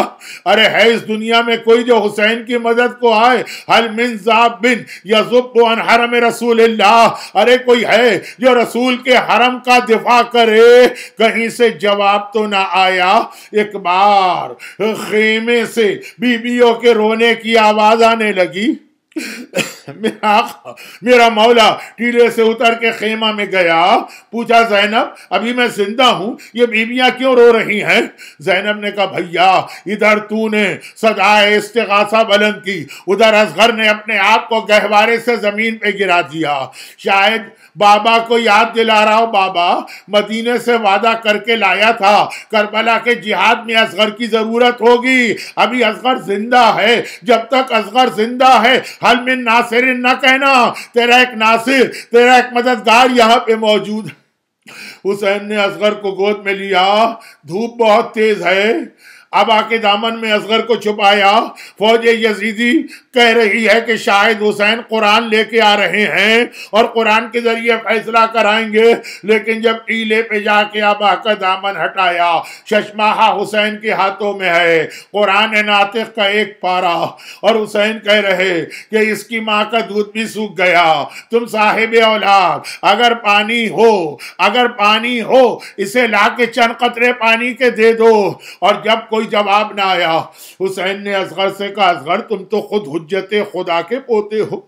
ارے ہے اس دنیا میں کوئی جو حسین کی مدد کو آئے؟ حل من ذاب یذب عن حرم رسول اللہ، ارے کوئی ہے جو رسول کے حرم کا دفاع کرے؟ کہیں سے جواب تو نہ آیا۔ ایک بار خیمے سے بیویوں کے رونے کی آواز آنے لگی۔ میرا آقا میرا مولا ٹیلے سے اتر کے خیمہ میں گیا، پوچھا زینب ابھی میں زندہ ہوں، یہ بیویاں کیوں رو رہی ہیں؟ زینب نے کہا بھیا ادھر تو نے صدائے استغاثہ بلند کی، ادھر اصغر نے اپنے آپ کو گہوارے سے زمین پہ گرا دیا، شاید بابا کو یاد دلا رہا ہو، بابا مدینے سے وعدہ کر کے لایا تھا کربلا کے جہاد میں اصغر کی ضرورت ہوگی، ابھی اصغر زندہ ہے، جب تک اصغر زندہ ہے حل من ناصر نہ کہنا، تیرا ایک ناصر تیرا ایک مددگار یہاں پہ موجود ہے۔ حسین نے اصغر کو گود میں لیا، دھوپ بہت تیز ہے، اب آ کے دامن میں اصغر کو چھپایا، فوج یزیدی کہہ رہی ہے کہ شاید حسین قرآن لے کے آ رہے ہیں اور قرآن کے ذریعے فیصلہ کرائیں گے، لیکن جب ٹیلے پہ جا کے ابا کا دامن ہٹایا، ششماہا حسین کے ہاتھوں میں ہے، قرآن ناطق کا ایک پارا، اور حسین کہہ رہے کہ اس کی ماں کا دودھ بھی سوکھ گیا، تم صاحب اولاد اگر پانی ہو اسے لا کے چند قطرے پانی کے دے دو، اور جب کوئی جواب نہ آیا حسین نے اصغر سے کہا اصغر تم تو خود حجت خدا کے پوتے ہو،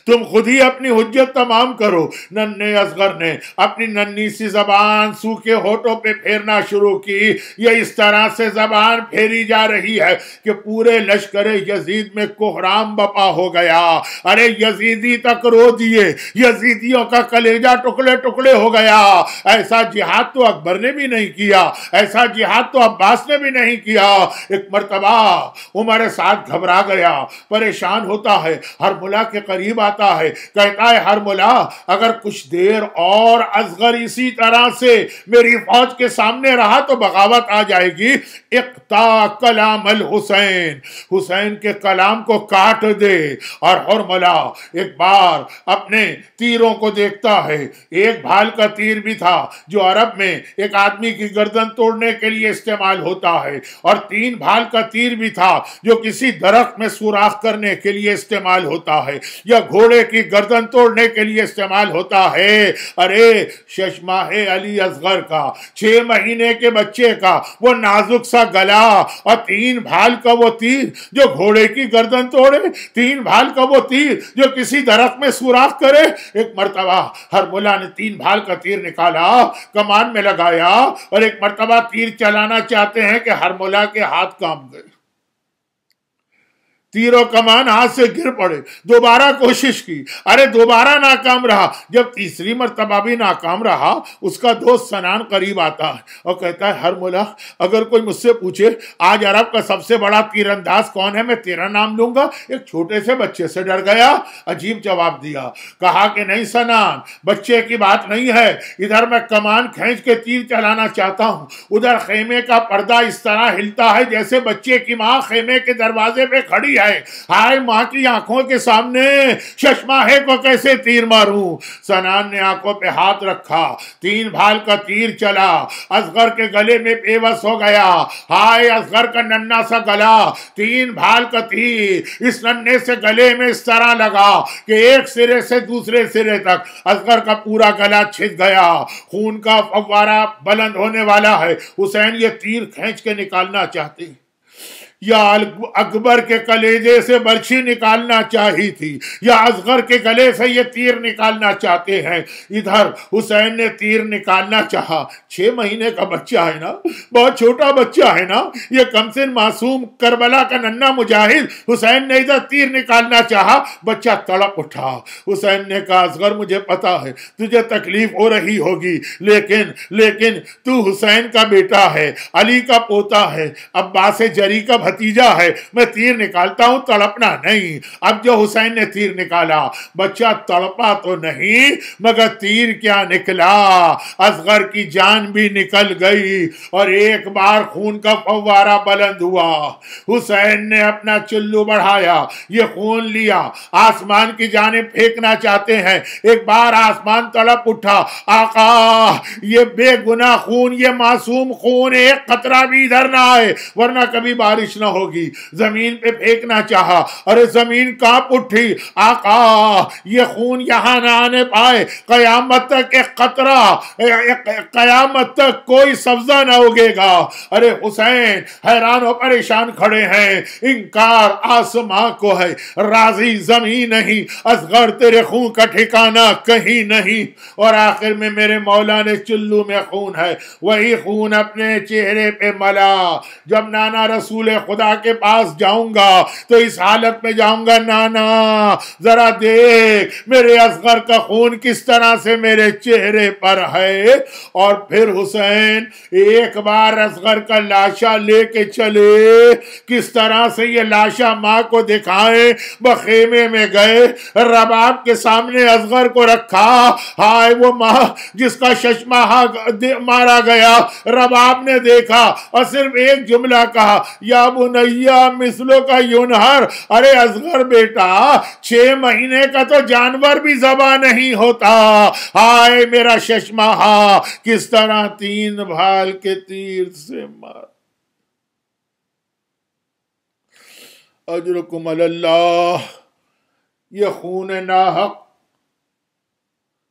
تم خود ہی اپنی حجت تمام کرو۔ ننھے اصغر نے اپنی ننھی سی زبان سوکھے ہونٹوں پہ پھیرنا شروع کی، یہ اس طرح سے زبان پھیری جا رہی ہے کہ پورے لشکر یزید میں کوہرام بپا ہو گیا، ارے یزیدی تک رو دیے، یزیدیوں کا کلیجہ ٹکڑے ٹکڑے ہو گیا۔ ایسا جہاد تو اکبر نے بھی نہیں کیا، ایسا جہاد تو عباس نے بھی نہیں کیا۔ ایک مرتبہ عمر سعد گھبرا گیا، پریشان ہوتا ہے، ہرملہ کے قریب آتا ہے، کہتا ہے ہرملہ اگر کچھ دیر اور اصغر اسی طرح سے میری فوج کے سامنے رہا تو بغاوت آ جائے گی، اقطع کلام الحسین، حسین کے کلام کو کاٹ دے۔ اور ہرملہ ایک بار اپنے تیروں کو دیکھتا ہے، ایک بھال کا تیر بھی تھا جو عرب میں ایک آدمی کی گردن توڑنے کے لیے استعمال ہوتا ہے، اور 3 بھال کا تیر بھی تھا جو کسی درخت میں سوراخ کرنے کے لیے استعمال ہوتا ہے یا گھوڑے کی گردن توڑنے کے لیے استعمال ہوتا ہے۔ ارے ششماہ علی اصغر کا 6 مہینے کے بچے کا وہ نازک سا گلا اور 3 بھال کا وہ تیر جو گھوڑے کی گردن توڑے، 3 بھال کا وہ تیر جو کسی درخت میں سوراخ کرے۔ ایک مرتبہ ہرملہ نے 3 بھال کا تیر نکالا، کمان میں لگایا، اور ایک مرتبہ تیر چلانا چاہتے ہیں کہ ہرملہ کے ہاتھ کانپ گئے، تیر و کمان ہاتھ سے گر پڑے، دوبارہ کوشش کی، ارے دوبارہ ناکام رہا، جب تیسری مرتبہ بھی ناکام رہا اس کا دوست سنان قریب آتا ہے اور کہتا ہے ہرملہ اگر کوئی مجھ سے پوچھے آج عرب کا سب سے بڑا تیر انداز کون ہے میں تیرا نام لوں گا۔ ایک چھوٹے سے بچے سے ڈر گیا، عجیب جواب دیا، کہا کہ نہیں سنان بچے کی بات نہیں ہے، ادھر میں کمان کھینچ کے تیر چلانا چاہتا ہوں، ادھر خیمے کا پردہ اس طرح ہلتا ہے جیسے بچے کی ماں خیمے کے دروازے پہ کھڑی ہے، ہائے ماں کی آنکھوں کے سامنے ششماہے کو کیسے تیر ماروں۔ سنان نے آنکھوں پہ ہاتھ رکھا، 3 بھال کا تیر چلا، اصغر کے گلے میں پیوست ہو گیا، ہائے اصغر کا ننھا سا گلا، 3 بھال کا تیر اس ننھے سے گلے میں اس طرح لگا کہ ایک سرے سے دوسرے سرے تک اصغر کا پورا گلا چھد گیا، خون کا فوارہ بلند ہونے والا ہے۔ حسین یہ تیر کھینچ کے نکالنا چاہتے ہیں، یا اکبر کے کلیجے سے برچھی نکالنا چاہی تھی، یا اصغر کے گلے سے یہ تیر نکالنا چاہتے ہیں۔ ادھر حسین نے تیر نکالنا چاہا، 6 مہینے کا بچہ ہے نا، بہت چھوٹا بچہ ہے نا، یہ کم سن معصوم کربلا کا ننھا مجاہد، حسین نے ادھر تیر نکالنا چاہا، بچہ تڑپ اٹھا۔ حسین نے کہا اصغر مجھے پتا ہے تجھے تکلیف ہو رہی ہوگی، لیکن تو حسین کا بیٹا ہے، علی کا پوتا ہے، عباس جری کا بھتیجا ہے، میں تیر نکالتا ہوں، تڑپنا نہیں۔ اب جو حسین نے تیر نکالا بچہ تڑپا تو نہیں مگر تیر کیا نکلا، اصغر کی جان بھی نکل گئی اور ایک بار خون کا فوارہ بلند ہوا۔ حسین نے اپنا چلو بڑھایا، یہ خون لیا، آسمان کی جانب پھینکنا چاہتے ہیں، ایک بار آسمان تڑپ اٹھا، آقا یہ بے گناہ خون، یہ معصوم خون، ایک قطرہ بھی ادھر نہ آئے ورنہ کبھی بارش نہ ہوگی، زمین پہ پھینکنا چاہا، ارے زمین کانپ اٹھی، آقا یہ خون یہاں نہ آنے پائے، قیامت تک ایک قطرہ، قیامت تک کوئی سبزہ نہ اگے گا۔ ارے حسین حیران و پریشان کھڑے ہیں، انکار آسماں کو ہے، راضی زمین نہیں، اصغر تیرے خون کا ٹھکانہ کہیں نہیں۔ اور آخر میں میرے مولا نے چلو میں خون ہے، وہی خون اپنے چہرے پہ ملا۔ جب نانا رسول خدا کے پاس جاؤں گا تو اس حالت میں جاؤں گا، نانا ذرا دیکھ میرے اصغر کا خون کس طرح سے میرے چہرے پر ہے۔ اور پھر حسین ایک بار اصغر کا لاشا لے کے چلے، کس طرح سے یہ لاشا ماں کو دکھائیں، بخیمے میں گئے، رباب کے سامنے اصغر کو رکھا، ہائے وہ ماں جس کا ششمہ مارا گیا، رباب نے دیکھا اور صرف ایک جملہ کہا، یا بنیا مثلو کا ینہر، ارے اصغر بیٹا 6 مہینے کا تو جانور بھی ذبح نہیں ہوتا، ہائے میرا ششمہ کس طرح 3 بھال کے تیر سے مار۔ اجرکم علی اللہ، یہ خون ناحق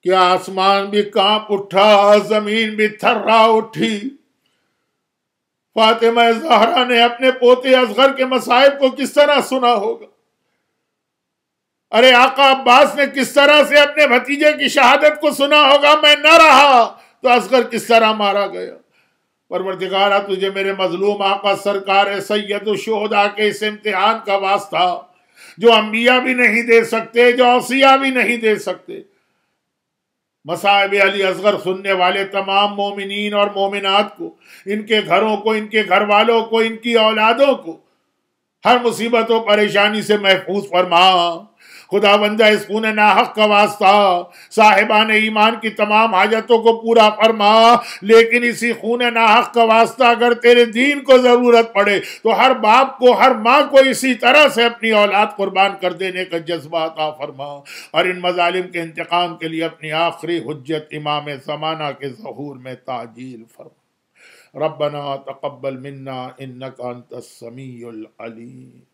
کہ آسمان بھی کانپ اٹھا، زمین بھی تھرا اٹھی۔ فاطمہ زہرا نے اپنے پوتے اصغر کے مصائب کو کس طرح سنا ہوگا؟ ارے آقا عباس نے کس طرح سے اپنے بھتیجے کی شہادت کو سنا ہوگا، میں نہ رہا تو اصغر کس طرح مارا گیا۔ پروردگارہ تجھے میرے مظلوم آقا سرکار سید الشہداء کے اس امتحان کا واسطہ، جو انبیاء بھی نہیں دے سکتے، جو اوصیاء بھی نہیں دے سکتے، مصائب علی اصغر سننے والے تمام مومنین اور مومنات کو، ان کے گھروں کو، ان کے گھر والوں کو، ان کی اولادوں کو ہر مصیبت و پریشانی سے محفوظ فرما۔ خدا بندہ اس خون ناحق کا واسطہ صاحبان ایمان کی تمام حاجتوں کو پورا فرما، لیکن اسی خون ناحق کا واسطہ اگر تیرے دین کو ضرورت پڑے تو ہر باپ کو، ہر ماں کو اسی طرح سے اپنی اولاد قربان کر دینے کا جذبہ عطا فرما، اور ان مظالم کے انتقام کے لیے اپنی آخری حجت امام زمانہ کے ظہور میں تعجیل فرما۔ ربنا تقبل منا انک انت السمیع العلیم۔